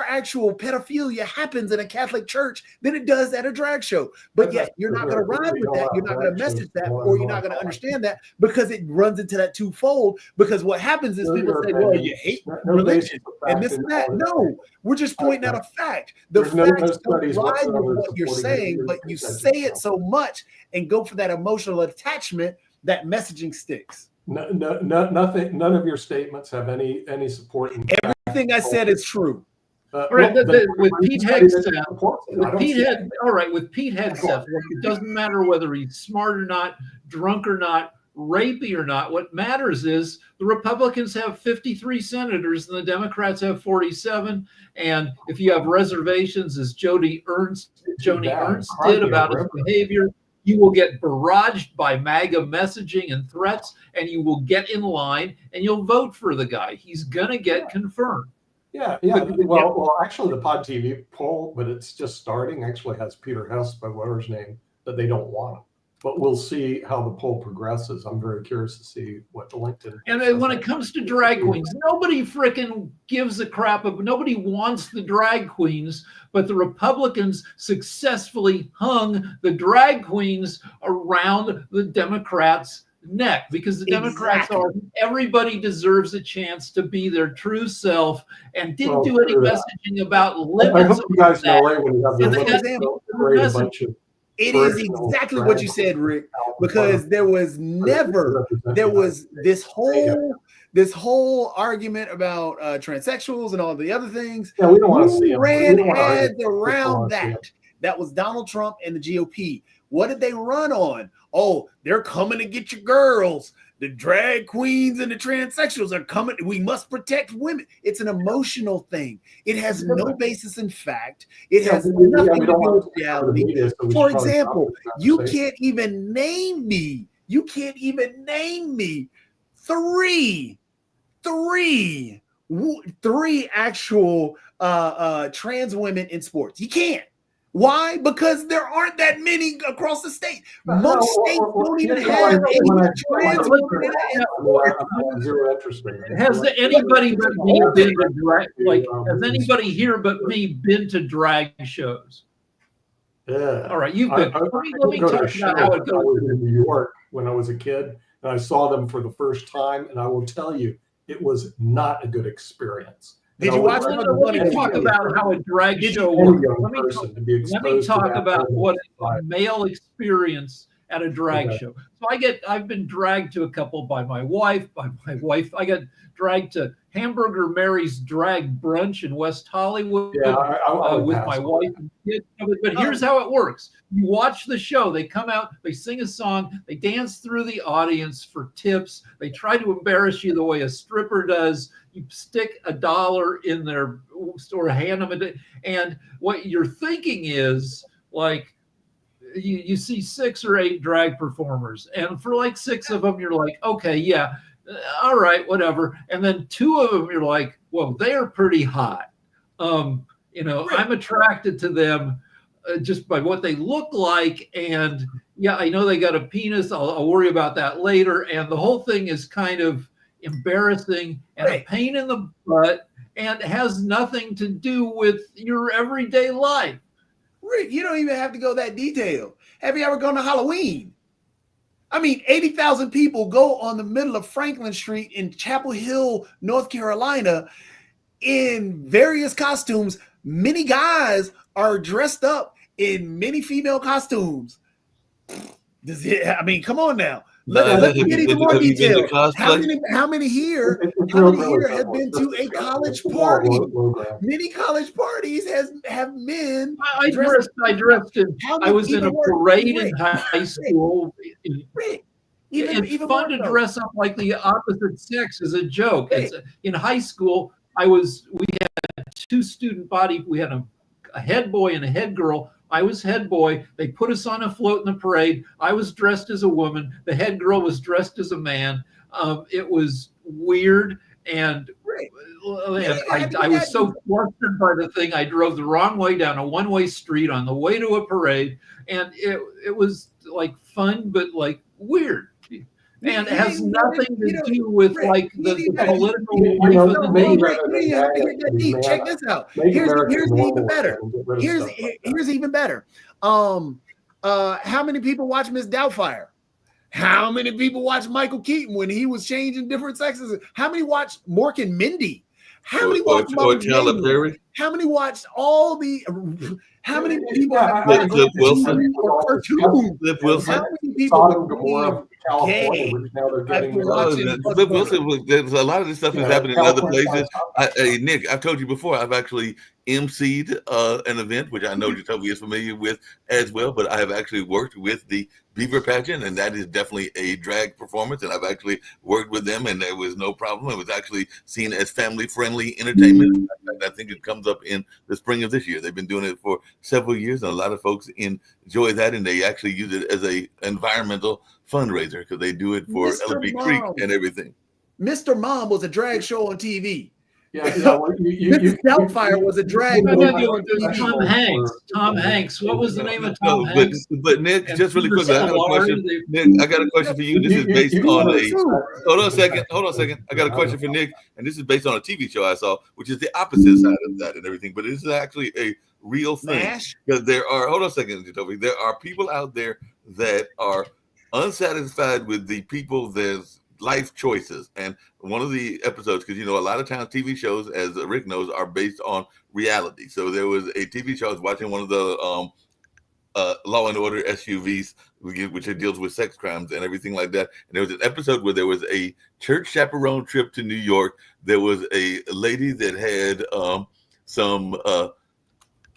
actual pedophilia happens in a Catholic church than it does at a drag show. But yet you're not going to ride with that. You're not going to message that, or you're not going to understand that, because it runs into that twofold. Because what happens is people say, well, you hate religion and this and that. No, we're just pointing out a fact. The facts don't ride with what you're saying, but you say it so much and go for that emotional attachment that messaging sticks. Nothing. None of your statements have any support. Everything I said is true. With Pete Hegseth, with Pete Hegseth, it doesn't matter whether he's smart or not, drunk or not, rapey or not. What matters is the Republicans have 53 senators and the Democrats have 47. And if you have reservations, as Joni Ernst did about his behavior, you will get barraged by MAGA messaging and threats, and you will get in line and you'll vote for the guy. He's going to get confirmed. Yeah. Well, actually, the Pod TV poll, but it's just starting, actually has Peter Hess, by whatever his name, that they don't want him. But we'll see how the poll progresses. I'm very curious to see what the LinkedIn. And when it comes to drag queens, nobody freaking gives a crap. Nobody wants the drag queens, but the Republicans successfully hung the drag queens around the Democrats' neck, because the Democrats are, everybody deserves a chance to be their true self, and didn't do any messaging about limits. I hope you guys know when you have the bunch of. It is exactly what you said, Rick, because there was this whole argument about transsexuals and all the other things. Yeah, we don't want to see them. Ran ads around that. That was Donald Trump and the GOP. What did they run on? Oh, they're coming to get your girls. The drag queens and the transsexuals are coming. We must protect women. It's an emotional thing. It has no basis in fact. It has nothing to do with reality. For example, you can't even name me 3 three actual trans women in sports. You can't. Why? Because there aren't that many across the state. Most states don't even have a trans woman. I have zero interest in it. Has anybody but me been to drag? Like, has anybody here but me been to drag shows? Yeah. All right, you've been. Let me talk about how it I was goes. in New York when I was a kid, and I saw them for the first time, and I will tell you, it was not a good experience. Did you watch Let me talk about how a drag show works. Let me talk about what a male experience at a drag show. So I've been dragged to a couple by my wife. I got dragged to Hamburger Mary's drag brunch in West Hollywood with my wife and kids. But here's how it works. You watch the show. They come out, they sing a song, they dance through the audience for tips. They try to embarrass you the way a stripper does. You stick $1 in their store, hand them it, and what you're thinking is like you see 6 or 8 drag performers, and for like 6 of them, you're like, okay, yeah, all right, whatever. And then 2 of them, you're like, well, they are pretty hot. I'm attracted to them just by what they look like, and yeah, I know they got a penis. I'll worry about that later. And the whole thing is kind of embarrassing and a pain in the butt, and has nothing to do with your everyday life. Rick, you don't even have to go that detailed. Have you ever gone to Halloween? I mean, 80,000 people go on the middle of Franklin Street in Chapel Hill, North Carolina, in various costumes. Many guys are dressed up in many female costumes. Come on now. Let's get even more detail. How many here have been to a college party? Many college parties have men. I was in a parade in high school. It's fun to dress up like the opposite sex as a joke. In high school, we had 2 student body. We had a head boy and a head girl. I was head boy. They put us on a float in the parade. I was dressed as a woman. The head girl was dressed as a man. It was weird. And I was so flustered by the thing. I drove the wrong way down a one-way street on the way to a parade. And it was like fun, but like weird. And it has nothing to do with like the political life of the day. Check this out. Here's even better. Here's even better. How many people watch Miss Doubtfire? How many people watch Michael Keaton when he was changing different sexes? How many watched Mork and Mindy? How many watched Tyler Perry? How many watched all the? How many people? Flip Wilson. Flip Wilson. How many people? California, which now they're getting Flip Wilson. There's a lot of this stuff is happening in other places. Nick, I've told you before. I've actually emceed an event, which I know Jacoby is familiar with as well. But I have actually worked with the Beaver Pageant, and that is definitely a drag performance. And I've actually worked with them, and there was no problem. It was actually seen as family-friendly entertainment. I think it comes up in the spring of this year. They've been doing it for several years, and a lot of folks enjoy that, and they actually use it as a environmental fundraiser because they do it for Ellerby Creek and everything. Mr. Mom was a drag show on TV. Mrs. Doubtfire was a drag. Tom Hanks. Tom Hanks. What was the name of Tom Hanks? But Nick, just really quickly, I got a question. Nick, I got a question for you. This is based on a. Hold on a second. I got a question for Nick, and this is based on a TV show I saw, which is the opposite side of that and everything. But this is actually a real thing because there are. Hold on a second, Jacoby. There are people out there that are unsatisfied with the people there's life choices. And one of the episodes, because a lot of times TV shows, as Rick knows, are based on reality. So there was a TV show I was watching, one of the Law and Order SUVs, which deals with sex crimes and everything like that. And there was an episode where there was a church chaperone trip to New York. There was a lady that had some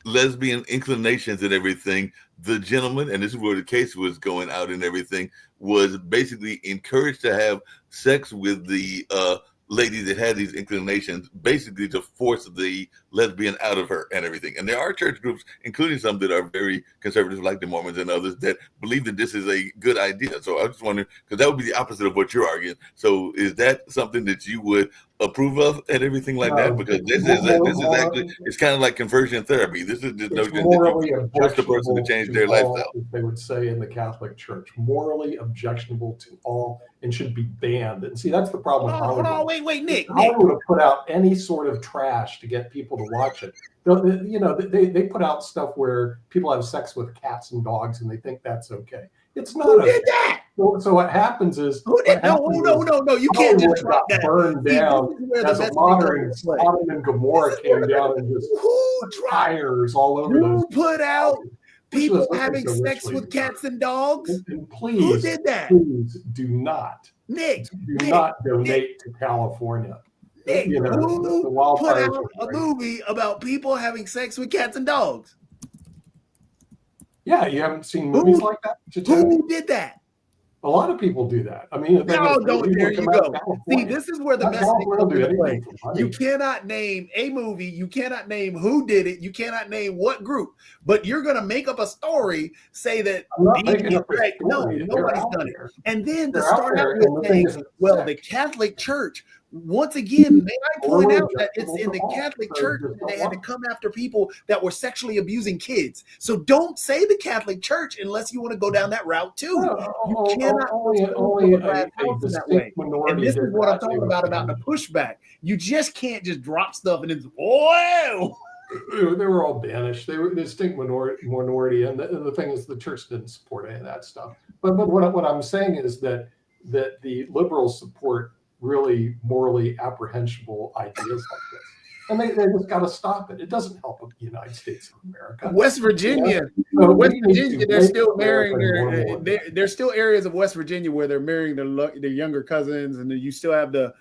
lesbian inclinations and everything. The gentleman, and this is where the case was going out and everything, was basically encouraged to have sex with the lady that had these inclinations, basically to force the lesbian out of her and everything. And there are church groups, including some that are very conservative, like the Mormons and others, that believe that this is a good idea. So I was just wondering, because that would be the opposite of what you're arguing. So is that something that you would approve of and everything like that? Because this is actually, it's kind of like conversion therapy. This is the notion that you force the person to change their lifestyle. They would say in the Catholic Church, morally objectionable to all and should be banned. And see, that's the problem with Hollywood. Hold on, wait, Nick. Hollywood would put out any sort of trash to get people to watch it. You know, they put out stuff where people have sex with cats and dogs and they think that's okay. It's not. Who did that? So what happens is No, you can't just drop that. Burned down as a modern Sodom and Gomorrah came down and just put fires all over those. Who put out people having sex with cats and dogs? And please, who did that? Please do not, Nick. not donate to California. Nick, you know, who put out a movie about people having sex with cats and dogs? Yeah, you haven't seen movies like that? Who did that? A lot of people do that. I mean, there you go. See, this is where the messaging comes into play. You cannot name a movie. You cannot name who did it. You cannot name what group. But you're going to make up a story, say that nobody's done it. And then to start out with saying, well, the Catholic Church. Once again, may I point out that it's in the Catholic Church that they had to come after people that were sexually abusing kids. So don't say the Catholic Church unless you want to go down that route too. You cannot only that way. And this is what I'm talking about the pushback. You just can't just drop stuff and it's whoa. They were all banished. They were a distinct minority, and the thing is, the church didn't support any of that stuff. But what I'm saying is that the liberals support really morally apprehensible ideas like this. And they just got to stop it. It doesn't help the United States of America. West Virginia, they're still marrying there's still areas of West Virginia where they're marrying their younger cousins, and you still have the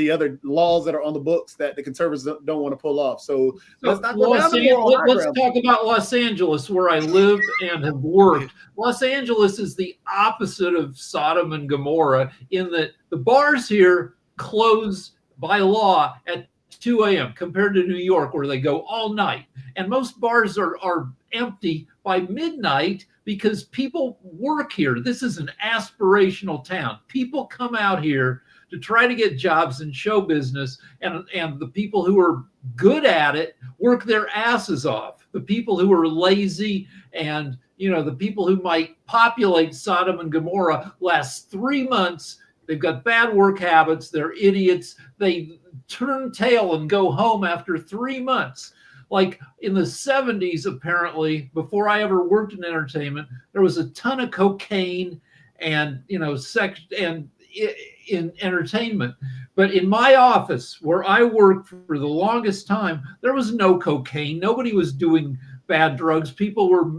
other laws that are on the books that the conservatives don't want to pull off. So let's talk about Los Angeles, where I live and have worked. Los Angeles is the opposite of Sodom and Gomorrah in that the bars here close by law at 2 a.m. compared to New York, where they go all night. And most bars are empty by midnight because people work here. This is an aspirational town. People come out here to try to get jobs in show business, and the people who are good at it work their asses off. The people who are lazy and the people who might populate Sodom and Gomorrah last 3 months. They've got bad work habits. They're idiots. They turn tail and go home after 3 months. Like in the 70s, apparently, before I ever worked in entertainment, there was a ton of cocaine and sex and in entertainment. But in my office, where I worked for the longest time, there was no cocaine. Nobody was doing bad drugs.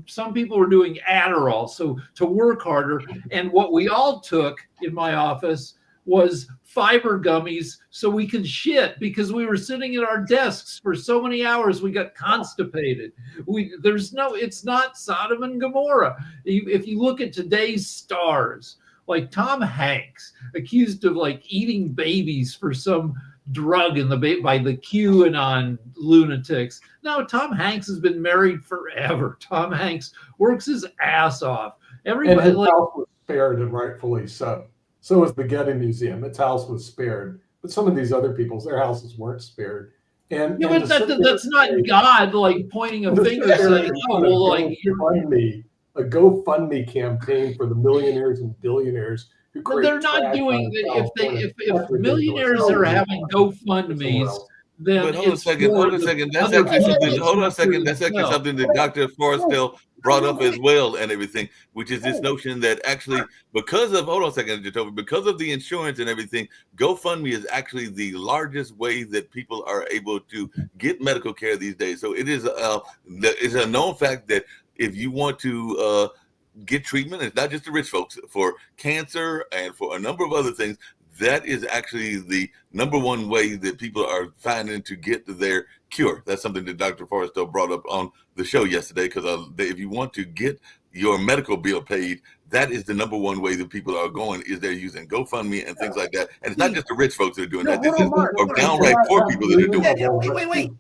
Some people were doing Adderall, so to work harder. And what we all took in my office was fiber gummies so we could shit, because we were sitting at our desks for so many hours we got constipated. It's not Sodom and Gomorrah. If you look at today's stars, like Tom Hanks, accused of eating babies for some drug by the QAnon lunatics. No, Tom Hanks has been married forever. Tom Hanks works his ass off. Everybody, and his house was spared, and rightfully so. So was the Getty Museum. Its house was spared. But some of these other people's, their houses weren't spared. But that's not God pointing a finger saying, "Oh, well, a GoFundMe campaign for the millionaires and billionaires." But they're not doing it. If millionaires are having GoFundMes, then but hold on a second. That's actually something that Dr. Forrestal brought up as well, and everything, which is this notion that actually, because of the insurance and everything, GoFundMe is actually the largest way that people are able to get medical care these days. So it is it's a known fact that if you want to get treatment, it's not just the rich folks, for cancer and for a number of other things, that is actually the number one way that people are finding to get their cure. That's something that Dr. Forrestal brought up on the show yesterday, because if you want to get your medical bill paid, that is the number one way that people are going, is they're using GoFundMe and things like that. And it's not just the rich folks that are doing that. This is downright poor people that are doing it. Wait.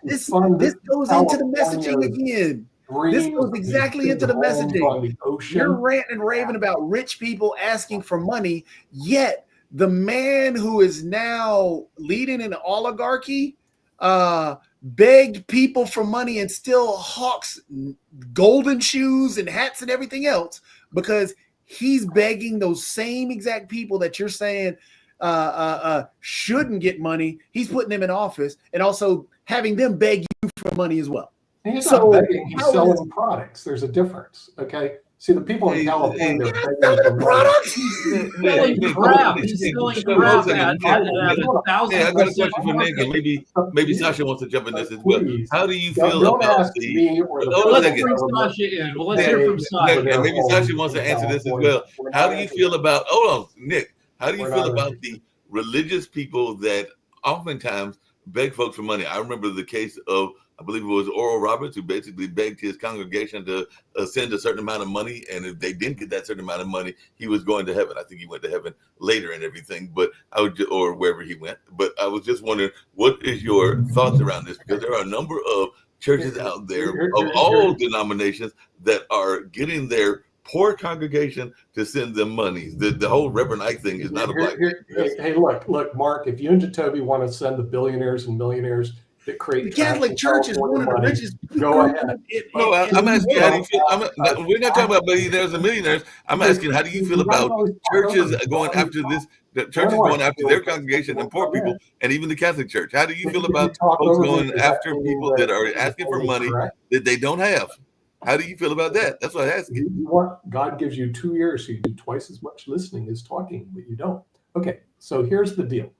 This goes into the messaging again. This goes exactly into the messaging. You're ranting and raving about rich people asking for money, yet the man who is now leading an oligarchy begged people for money and still hawks golden shoes and hats and everything else because he's begging those same exact people that you're saying shouldn't get money. He's putting them in office and also having them beg you for money as well. And he's So, not begging, he's how selling is- products. There's a difference. Okay. See, the people in California, they're begging Selling for money. products? Selling crap. He's selling crap at $1,000. Yeah, I got a question for Nick, and maybe Sasha wants to jump in this as well. Please, How do you Don't, feel don't about ask the? me or the Hold on a Let's second. bring government. Sasha in. Well, let's Yeah, hear from Nick, Sasha. and maybe Sasha wants to answer this as well. How do you feel about? Hold on, Nick. How do you We're feel not about ready. the religious people that oftentimes beg folks for money? I remember the case of, I believe it was Oral Roberts, who basically begged his congregation to send a certain amount of money, and if they didn't get that certain amount of money, he was going to heaven. I think he went to heaven later and everything, but or wherever he went. But I was just wondering, what is your thoughts around this? Because there are a number of churches out there of all denominations that are getting their poor congregation to send them money. The whole Reverend Ike thing is not a black. Hey, look, Mark, if you and Jacoby want to send the billionaires and millionaires that create The Catholic Church is one of the richest. Go ahead. No, I'm asking, how do you feel? We're not talking about millionaires and millionaires. I'm asking, how do you feel about churches going after this? The churches going after their congregation and poor people, and even the Catholic Church. How do you feel about folks going after people that are asking for money that they don't have? How do you feel about that? That's what I asked you. God gives you 2 years, so you do twice as much listening as talking, but you don't. Okay, so here's the deal.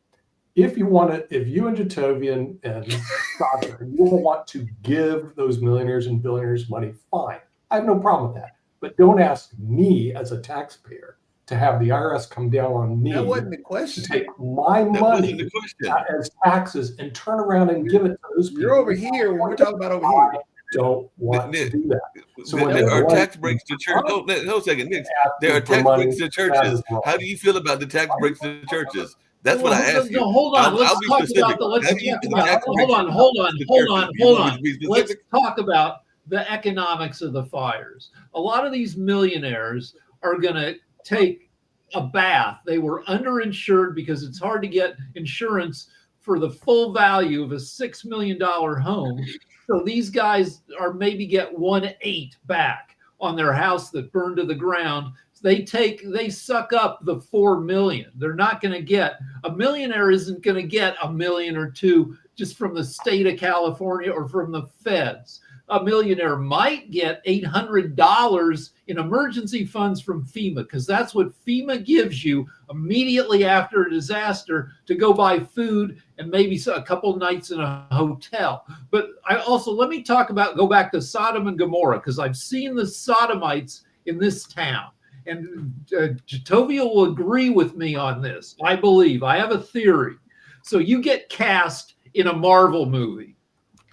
If you and Jatovian and Sasha, you want to give those millionaires and billionaires money, fine. I have no problem with that. But don't ask me as a taxpayer to have the IRS come down on me That wasn't the to question. take my That money wasn't the question. as taxes and turn around and give it to those people. You're over here when we're talking about over here. I don't want to do that. So when There are they tax breaks to church. Hold on a second, Nick. There are ask for tax money, breaks to that churches. is wrong. How do you feel about the tax breaks to churches? That's what I asked you. No, hold on. I'll Let's be talk specific. about the. Let's How do you talk feel about. tax breaks Hold on. to Hold churches? on. You want me to be Let's specific? talk about the economics of the fires. A lot of these millionaires are going to take a bath. They were underinsured because it's hard to get insurance for the full value of a $6 million home. So these guys are maybe get 1/8 back on their house that burned to the ground. They suck up the 4 million. They're not going to get, a millionaire isn't going to get $1 million or $2 million just from the state of California or from the feds. A millionaire might get $800 in emergency funds from FEMA, because that's what FEMA gives you immediately after a disaster to go buy food and maybe a couple nights in a hotel. But I also, go back to Sodom and Gomorrah, because I've seen the sodomites in this town. And Jatovia will agree with me on this. I believe. I have a theory. So you get cast in a Marvel movie,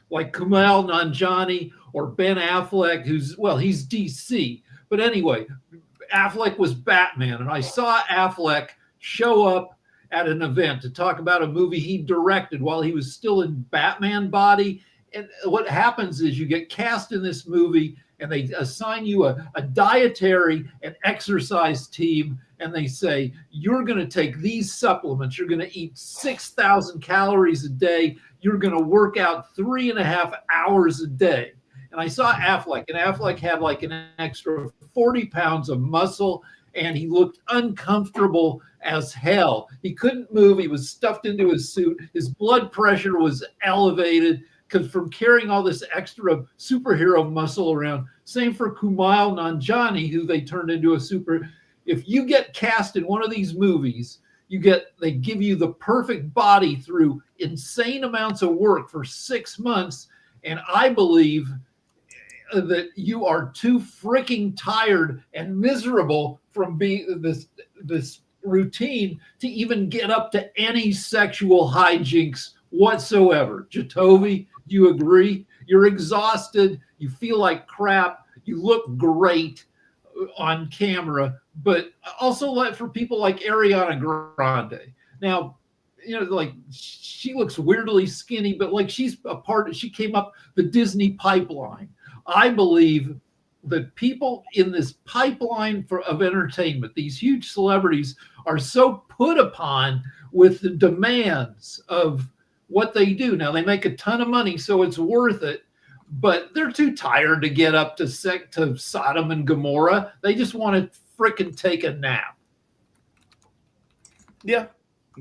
like Kumail Nanjiani or Ben Affleck, he's DC. But anyway, Affleck was Batman. And I saw Affleck show up at an event to talk about a movie he directed while he was still in Batman body. And what happens is you get cast in this movie and they assign you a dietary and exercise team. And they say, you're going to take these supplements. You're going to eat 6,000 calories a day. You're going to work out 3.5 hours a day. And I saw Affleck, and Affleck had like an extra 40 pounds of muscle, and he looked uncomfortable as hell. He couldn't move. He was stuffed into his suit. His blood pressure was elevated because from carrying all this extra superhero muscle around. Same for Kumail Nanjiani, who they turned into a super. If you get cast in one of these movies, they give you the perfect body through insane amounts of work for 6 months. And I believe that you are too freaking tired and miserable from being this routine to even get up to any sexual hijinks whatsoever. Jatovi, do you agree? You're exhausted. You feel like crap. You look great on camera, but also for people like Ariana Grande. Now, like she looks weirdly skinny, but like she came up the Disney pipeline. I believe that people in this pipeline of entertainment, these huge celebrities, are so put upon with the demands of what they do. Now they make a ton of money, so it's worth it, but they're too tired to get up to Sodom and Gomorrah. They just want to frickin' take a nap. Yeah.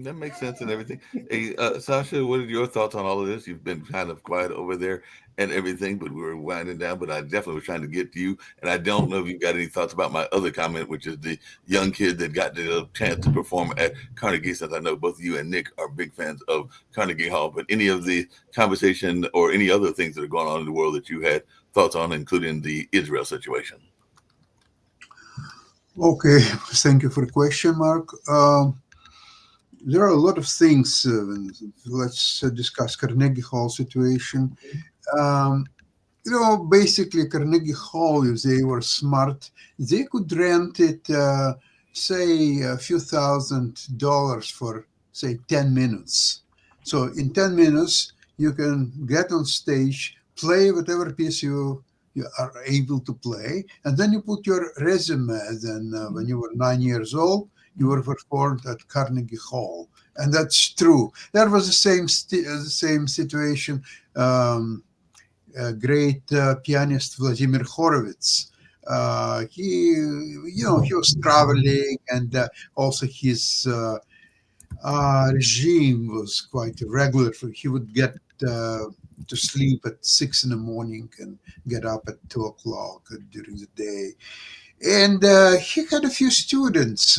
That makes sense and everything. Hey, Sasha, what are your thoughts on all of this? You've been kind of quiet over there and everything, but we were winding down. But I definitely was trying to get to you. And I don't know if you got any thoughts about my other comment, which is the young kid that got the chance to perform at Carnegie, since I know both you and Nick are big fans of Carnegie Hall. But any of the conversation or any other things that are going on in the world that you had thoughts on, including the Israel situation? Okay, thank you for the question, Mark. There are a lot of things. Let's discuss Carnegie Hall situation. Basically, Carnegie Hall, if they were smart, they could rent it, say, a few $1,000s for, say, 10 minutes. So in 10 minutes, you can get on stage, play whatever piece you are able to play, and then you put your resume. Then when you were 9 years old, you were performed at Carnegie Hall, and that's true. That was the same situation. Great pianist Vladimir Horowitz. He was traveling, and also his regime was quite irregular. He would get to sleep at 6 a.m. and get up at 2 o'clock during the day. And he had a few students,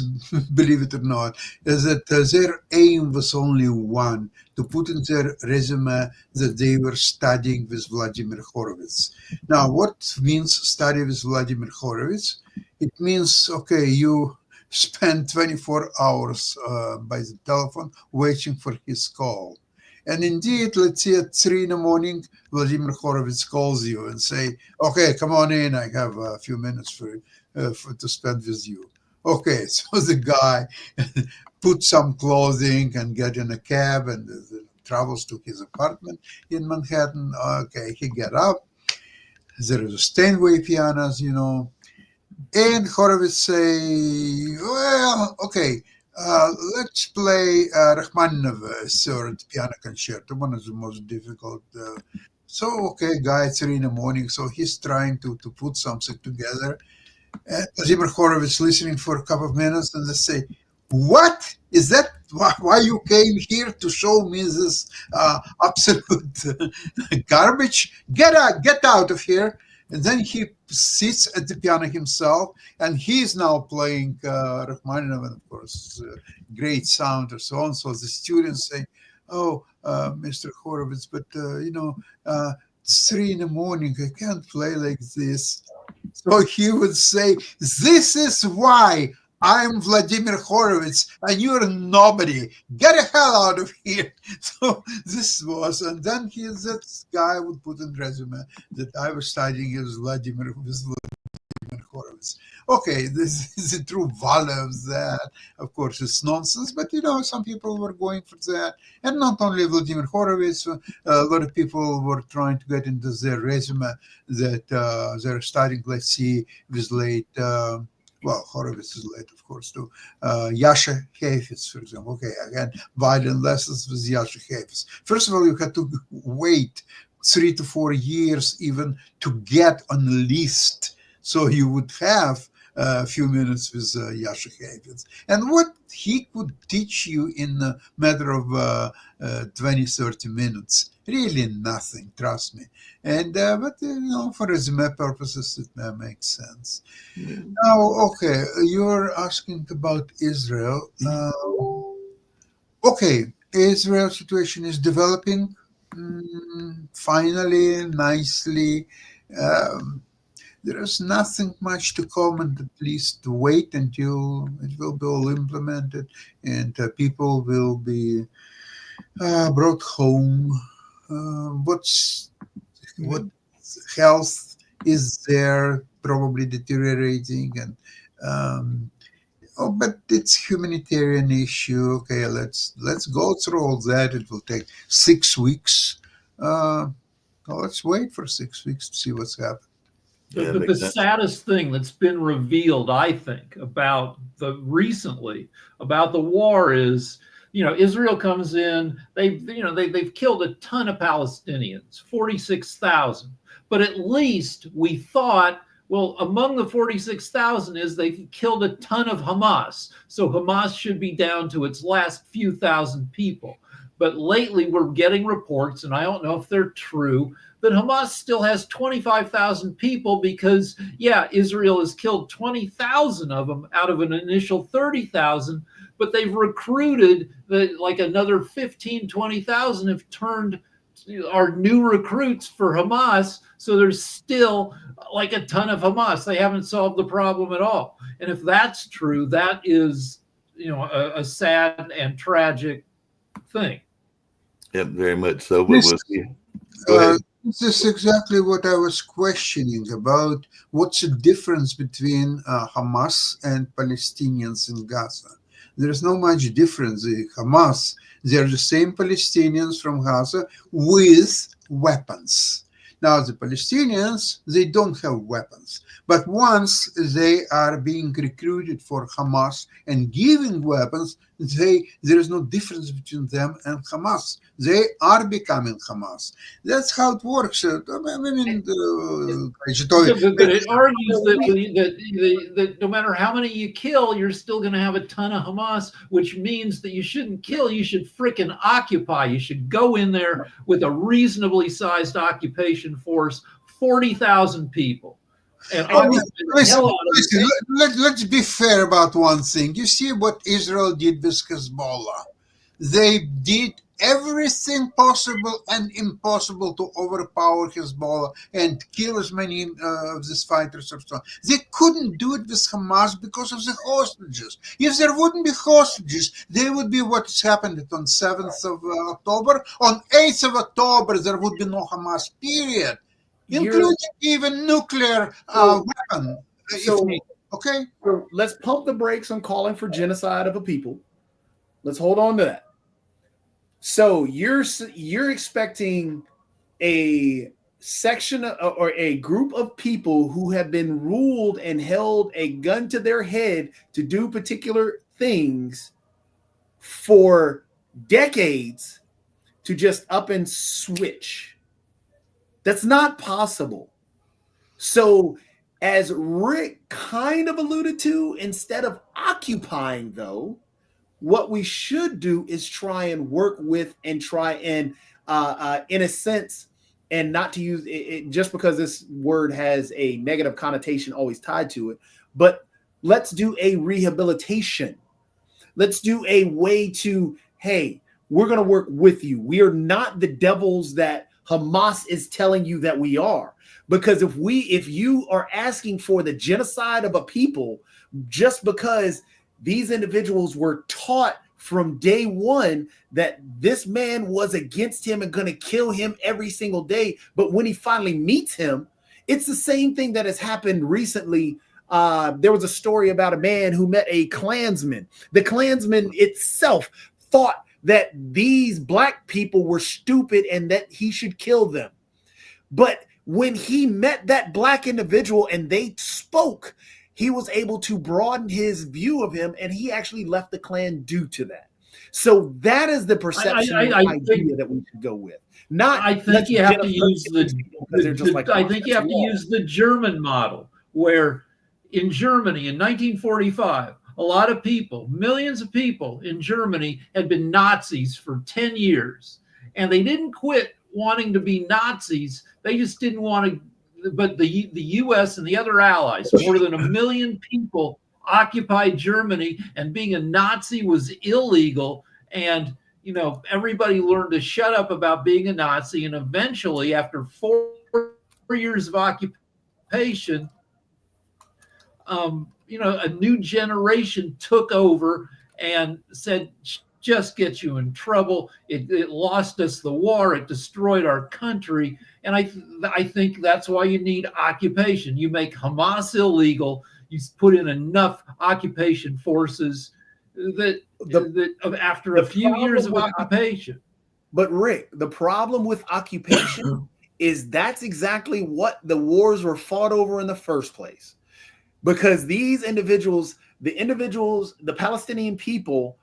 believe it or not, that their aim was only one, to put in their resume that they were studying with Vladimir Horowitz. Now, what means study with Vladimir Horowitz? It means, okay, you spend 24 hours by the telephone waiting for his call. And indeed, let's say at 3 a.m, Vladimir Horowitz calls you and say, okay, come on in, I have a few minutes to spend with you. Okay, so the guy puts some clothing and get in a cab and travels to his apartment in Manhattan. Okay, he get up. There is a Steinway pianos, and Horowitz say, well, okay, let's play Rachmaninoff's Third Piano Concerto, one of the most difficult. So, okay, guy, 3 a.m, so he's trying to put something together. Vladimir Horowitz listening for a couple of minutes, and they say, what? Is that why you came here, to show me this absolute garbage? Get out of here. And then he sits at the piano himself, and he's now playing Rachmaninoff, and of course, great sound and so on. So the students say, oh, Mr. Horowitz, but it's 3 a.m, I can't play like this. So he would say, this is why I'm Vladimir Horowitz and you're nobody. Get the hell out of here. So this was, and then that guy would put in resume that I was studying with Vladimir Horowitz. Okay, this is the true value of that. Of course, it's nonsense, but some people were going for that. And not only Vladimir Horowitz, a lot of people were trying to get into their resume that they're studying, let's see, with late, Horowitz is late, of course, too. Yasha Heifetz, for example. Okay, again, violin lessons with Yasha Heifetz. First of all, you had to wait 3 to 4 years even to get on the list. So you would have a few minutes with Yasha Heifetz. And what he could teach you in a matter of 20, 30 minutes, really nothing, trust me. And but for resume purposes, it makes sense. Yeah. Now, okay, you're asking about Israel. Okay, Israel situation is developing finally, nicely. There is nothing much to comment, at least wait until it will be all implemented and people will be brought home. What health is there, probably deteriorating, and but it's humanitarian issue. Okay, let's go through all that. It will take 6 weeks. Let's wait for 6 weeks to see what's happened. Yeah, But the makes sense. saddest thing that's been revealed, I think, about the war is, Israel comes in, they've killed a ton of Palestinians, 46,000. But at least we thought, well, among the 46,000 is they've killed a ton of Hamas. So Hamas should be down to its last few thousand people. But lately we're getting reports, and I don't know if they're true, that Hamas still has 25,000 people because, yeah, Israel has killed 20,000 of them out of an initial 30,000, but they've recruited like another 15, 20,000 have turned are new recruits for Hamas. So there's still like a ton of Hamas. They haven't solved the problem at all. And if that's true, that is, a sad and tragic thing. Yep, very much so. But This- we'll see. Go ahead. This is exactly what I was questioning about. What's the difference between Hamas and Palestinians in Gaza? There is not much difference. The Hamas, they're the same Palestinians from Gaza with weapons. Now, the Palestinians, they don't have weapons. But once they are being recruited for Hamas and giving weapons, there is no difference between them and Hamas. They are becoming Hamas. That's how it works. But it argues that no matter how many you kill, you're still going to have a ton of Hamas, which means that you shouldn't kill, you should frickin' occupy. You should go in there with a reasonably sized occupation force, 40,000 people. And let's be fair about one thing. You see what Israel did with Hezbollah. They did everything possible and impossible to overpower Hezbollah and kill as many of these fighters as possible. They couldn't do it with Hamas because of the hostages. If there wouldn't be hostages, they would be what's happened on 7th of October. On 8th of October, there would be no Hamas, period. Including even nuclear weapon. Okay? So let's pump the brakes on calling for genocide of a people. Let's hold on to that. So you're expecting a section or a group of people who have been ruled and held a gun to their head to do particular things for decades to just up and switch. That's not possible. So as Rick kind of alluded to, instead of occupying though, what we should do is try and work with and try and in a sense, and not to use it just because this word has a negative connotation always tied to it, but let's do a rehabilitation. Let's do a way to, hey, we're going to work with you. We are not the devils that Hamas is telling you that we are. Because if you are asking for the genocide of a people just because these individuals were taught from day one that this man was against him and going to kill him every single day, but when he finally meets him, it's the same thing that has happened recently. There was a story about a man who met a Klansman. The Klansman itself thought that these black people were stupid and that he should kill them. But when he met that black individual and they spoke, he was able to broaden his view of him, and he actually left the Klan due to that. So that is the perception idea that we should go with. Not, I think you have to use the German model, where in Germany in 1945, a lot of people, millions of people in Germany had been Nazis for 10 years, and they didn't quit wanting to be Nazis. They just didn't want to. But the U.S. and the other allies, more than 1 million people occupied Germany, and being a Nazi was illegal. And, everybody learned to shut up about being a Nazi. And eventually, after 4 years of occupation, a new generation took over and said, just gets you in trouble. It lost us the war. It destroyed our country. And I think that's why you need occupation. You make Hamas illegal. You put in enough occupation forces that after a few years of occupation. But Rick, the problem with occupation is that's exactly what the wars were fought over in the first place. Because these individuals, the Palestinian people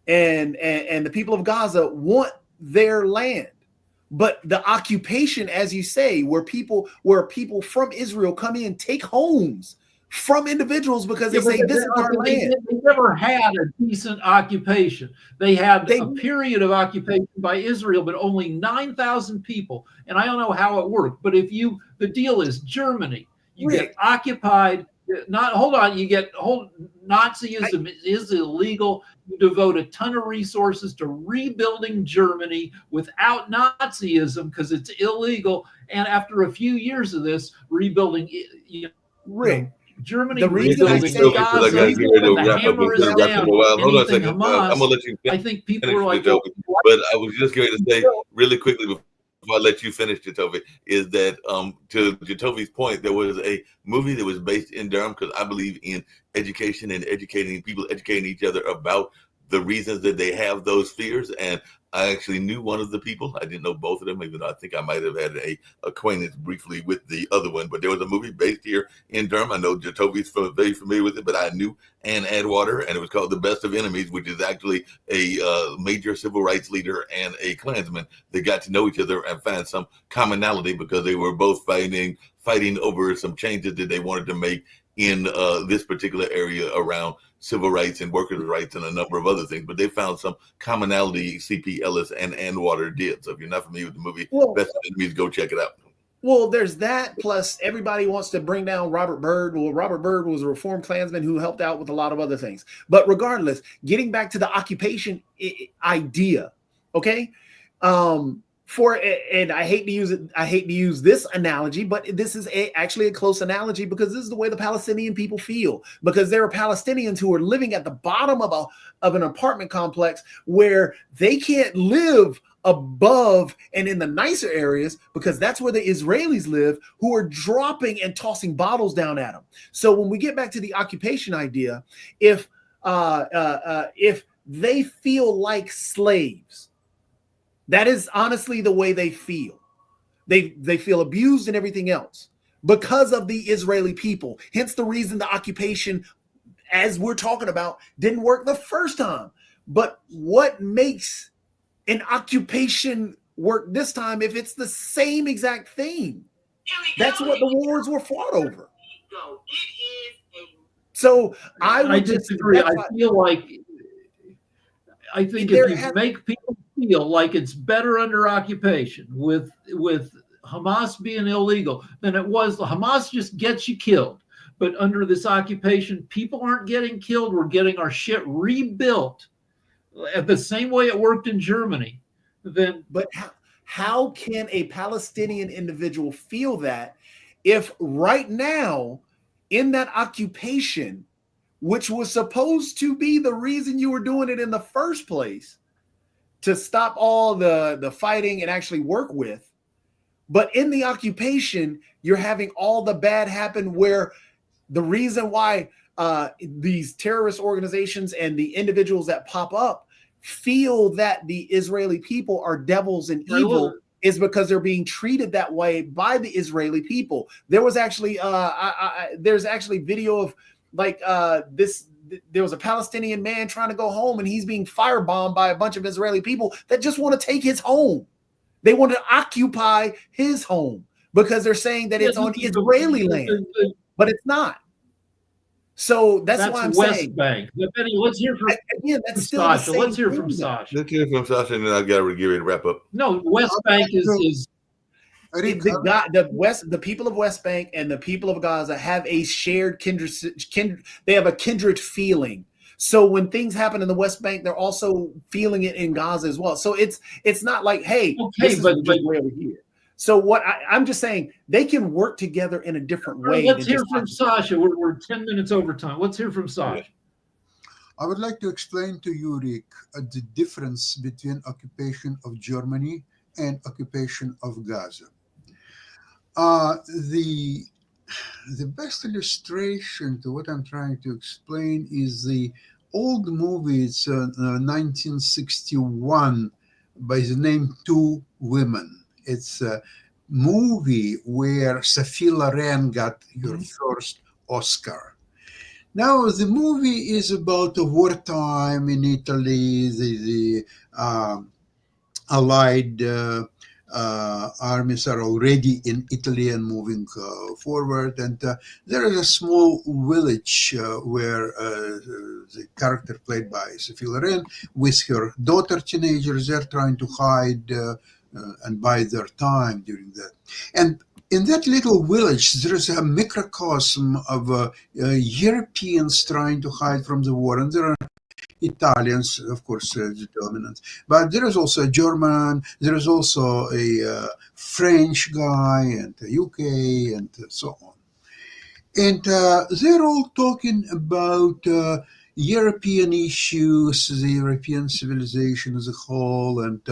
and the people of Gaza want their land. But the occupation, as you say, where people from Israel come in, take homes from individuals because they say this is our land. They never had a decent occupation. They had a period of occupation by Israel, but only 9,000 people. And I don't know how it worked. But the deal is Germany, you get occupied. Nazism is illegal. You devote a ton of resources to rebuilding Germany without Nazism because it's illegal. And after a few years of this, rebuilding, Germany, the reason I say Gaza, the hammer is down. Hold on a second. Hamas, I'm gonna let you. I think people are like, but I was just going to say really quickly before I let you finish, Jatovi, is that to Jatovi's point, there was a movie that was based in Durham because I believe in education and educating people, educating each other about the reasons that they have those fears. And I actually knew one of the people. I didn't know both of them, even though I think I might have had a acquaintance briefly with the other one. But there was a movie based here in Durham. I know Jatovi's very familiar with it, but I knew Ann Adwater, and it was called The Best of Enemies, which is actually a major civil rights leader and a Klansman. They got to know each other and find some commonality because they were both fighting over some changes that they wanted to make in this particular area around civil rights and workers' rights and a number of other things, but they found some commonality C.P. Ellis and Ann Water did. So if you're not familiar with the movie Best of Enemies, go check it out. Well, there's that, plus everybody wants to bring down Robert Byrd. Well, Robert Byrd was a reformed Klansman who helped out with a lot of other things. But regardless, getting back to the occupation idea, okay? And I hate to use it. I hate to use this analogy, but this is actually a close analogy because this is the way the Palestinian people feel. Because there are Palestinians who are living at the bottom of an apartment complex where they can't live above and in the nicer areas because that's where the Israelis live, who are dropping and tossing bottles down at them. So when we get back to the occupation idea, if they feel like slaves. That is honestly the way they feel. They feel abused and everything else because of the Israeli people. Hence the reason the occupation, as we're talking about, didn't work the first time. But what makes an occupation work this time if it's the same exact thing? That's what the wars were fought over. So I disagree. I think if you make people feel like it's better under occupation with Hamas being illegal than it was. Hamas just gets you killed. But under this occupation, people aren't getting killed. We're getting our shit rebuilt at the same way it worked in Germany. But how can a Palestinian individual feel that if right now in that occupation, which was supposed to be the reason you were doing it in the first place, to stop all the fighting and actually work with. But in the occupation, you're having all the bad happen where the reason why these terrorist organizations and the individuals that pop up feel that the Israeli people are devils and evil is because they're being treated that way by the Israeli people. There was actually, there's actually video of this. There was a Palestinian man trying to go home and he's being firebombed by a bunch of Israeli people that just want to take his home. They want to occupy his home because they're saying that it's on Israeli land, but it's not. So that's why I'm West saying. Bank. Benny, let's hear from that's Sasha. Let's hear from Sasha. Let's hear from Sasha, and then I've got to get ready to wrap up. No, West Bank is the people of West Bank and the people of Gaza have a shared kindred. They have a kindred feeling. So when things happen in the West Bank, they're also feeling it in Gaza as well. So it's not like, hey, this is just way over here. So what I'm just saying, they can work together in a different way. Let's hear from Sasha. We're 10 minutes over time. Let's hear from Sasha. I would like to explain to you, Rick, the difference between occupation of Germany and occupation of Gaza. The best illustration to what I'm trying to explain is the old movie. It's 1961 by the name Two Women. It's movie where Sophie Loren got her first Oscar. Now, the movie is about a wartime in Italy. The Allied armies are already in Italy and moving forward. And there is a small village where the character played by Sophie Loren with her daughter teenagers, they're trying to hide and buy their time during that. And in that little village, there is a microcosm of Europeans trying to hide from the war. And there are Italians, of course, the dominant. But there is also a German, there is also a French guy, and a UK, and so on. And they're all talking about European issues, the European civilization as a whole, and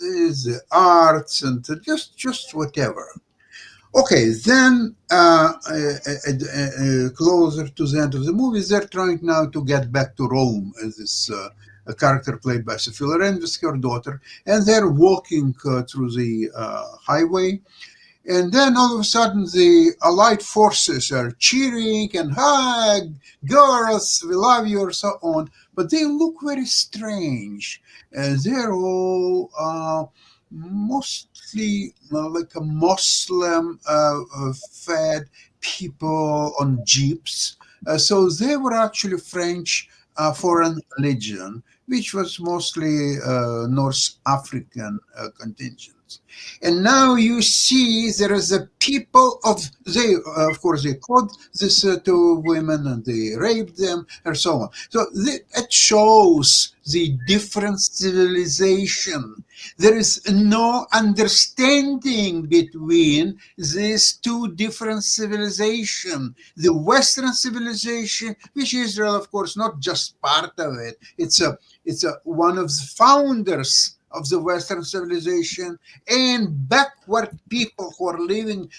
the arts, and just whatever. Okay, then closer to the end of the movie, they're trying now to get back to Rome as this a character played by Sophie Loren with her daughter, and they're walking through the highway. And then all of a sudden, the Allied forces are cheering and hi, girls, we love you, or so on. But they look very strange. They're all mostly like a Muslim fed people on jeeps. So they were actually French Foreign Legion, which was mostly North African contingents. And now you see there is a people of of course they caught these two women and they raped them and so on. So it shows the different civilization. There is no understanding between these two different civilizations. The Western civilization, which Israel, of course, not just part of it. It's one of the founders of the Western civilization, and backward people who are living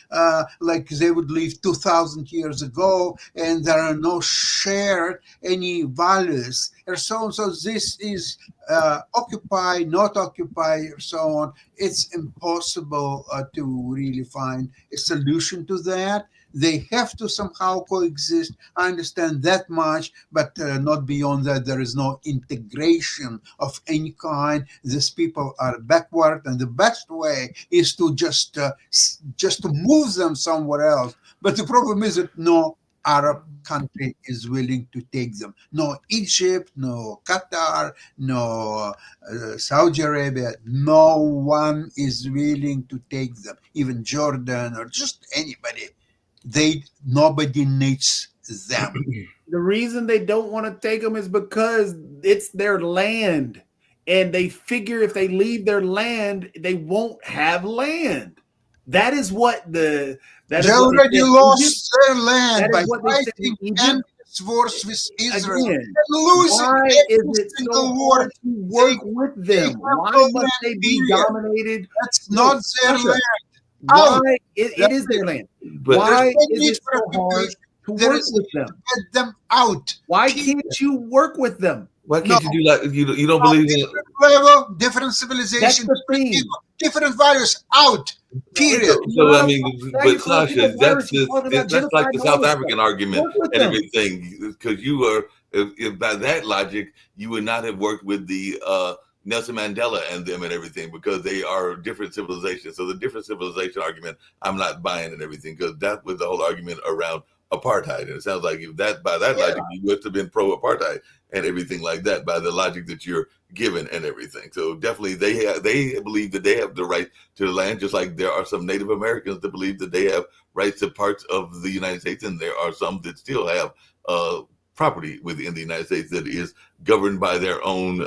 like they would live 2,000 years ago, and there are no shared any values, and so on. So this is occupy, not occupy, or so on. It's impossible to really find a solution to that. They have to somehow coexist. I understand that much, but not beyond that. There is no integration of any kind. These people are backward, and the best way is to just to move them somewhere else. But the problem is that no Arab country is willing to take them. No Egypt, no Qatar, no Saudi Arabia. No one is willing to take them. Even Jordan or just anybody. Nobody needs them. The reason they don't want to take them is because it's their land, and they figure if they leave their land, they won't have land. That is what they already lost their land by fighting Egypt. Wars with Israel. Again, losing why is it so hard to work with them? Why must they be dominated? That's not their land. Why it is their land? But why is it so hard to work with them? Get them out. Why can't you work with them? why can't you do like you don't believe in different level, different civilization, different values out. Period. So I mean, but Sasha, that's like the South African argument and everything, because you are, if by that logic, you would not have worked with the Nelson Mandela and them and everything, because they are different civilizations. So the different civilization argument, I'm not buying and everything, because that was the whole argument around apartheid. And it sounds like if that by that logic, you would have been pro-apartheid and everything like that by the logic that you're given and everything. So definitely they believe that they have the right to the land, just like there are some Native Americans that believe that they have rights to parts of the United States, and there are some that still have property within the United States that is governed by their own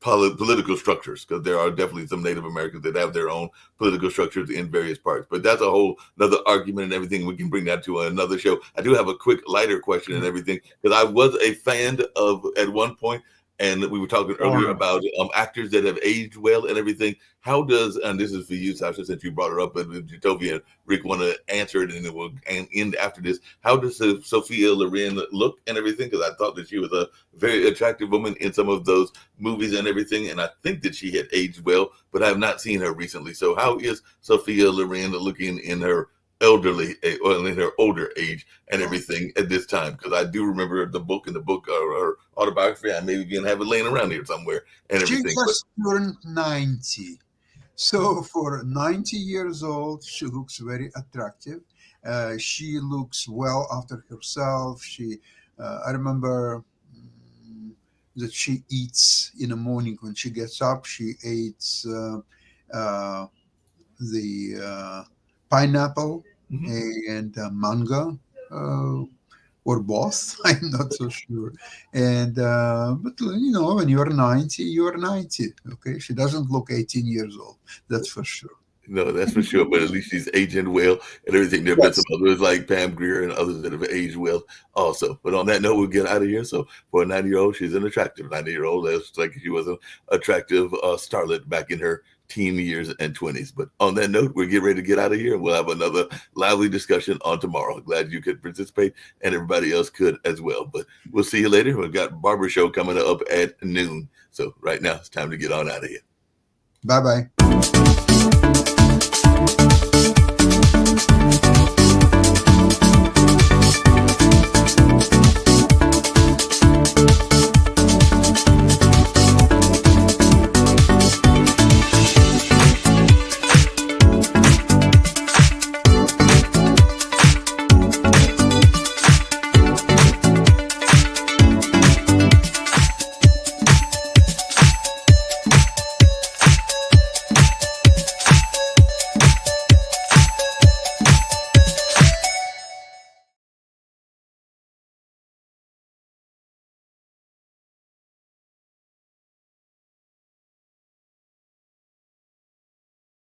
political structures, because there are definitely some Native Americans that have their own political structures in various parts. But that's a whole another argument and everything. We can bring that to another show. I do have a quick lighter question and everything, because I was a fan of, at one point, And we were talking earlier about actors that have aged well and everything. How does, and this is for you, Sasha, since you brought her up, and Jatovia and Rick want to answer it, and it will end after this. How does Sophia Loren look and everything? Because I thought that she was a very attractive woman in some of those movies and everything, and I think that she had aged well, but I have not seen her recently. So how is Sophia Loren looking in her elderly, or in her older age and everything at this time? Because I do remember the book or her autobiography. I maybe even have it laying around here somewhere and everything. She just turned 90. So for 90 years old, she looks very attractive. She looks well after herself. I remember that she eats in the morning when she gets up. She eats the pineapple and mango, or both. I'm not so sure. And but when you're 90, you're 90. Okay, she doesn't look 18 years old. That's for sure. No, that's for sure. But at least she's aging well and everything. There have been some others like Pam Grier and others that have aged well also. But on that note, we'll get out of here. So for a 90-year-old, she's an attractive 90-year-old. That's like she was an attractive starlet back in her teen years and 20s. But on that note, we're getting ready to get out of here. We'll have another lively discussion on tomorrow. Glad you could participate and everybody else could as well. But we'll see you later. We've got Barber Show coming up at noon. So right now it's time to get on out of here. Bye-bye.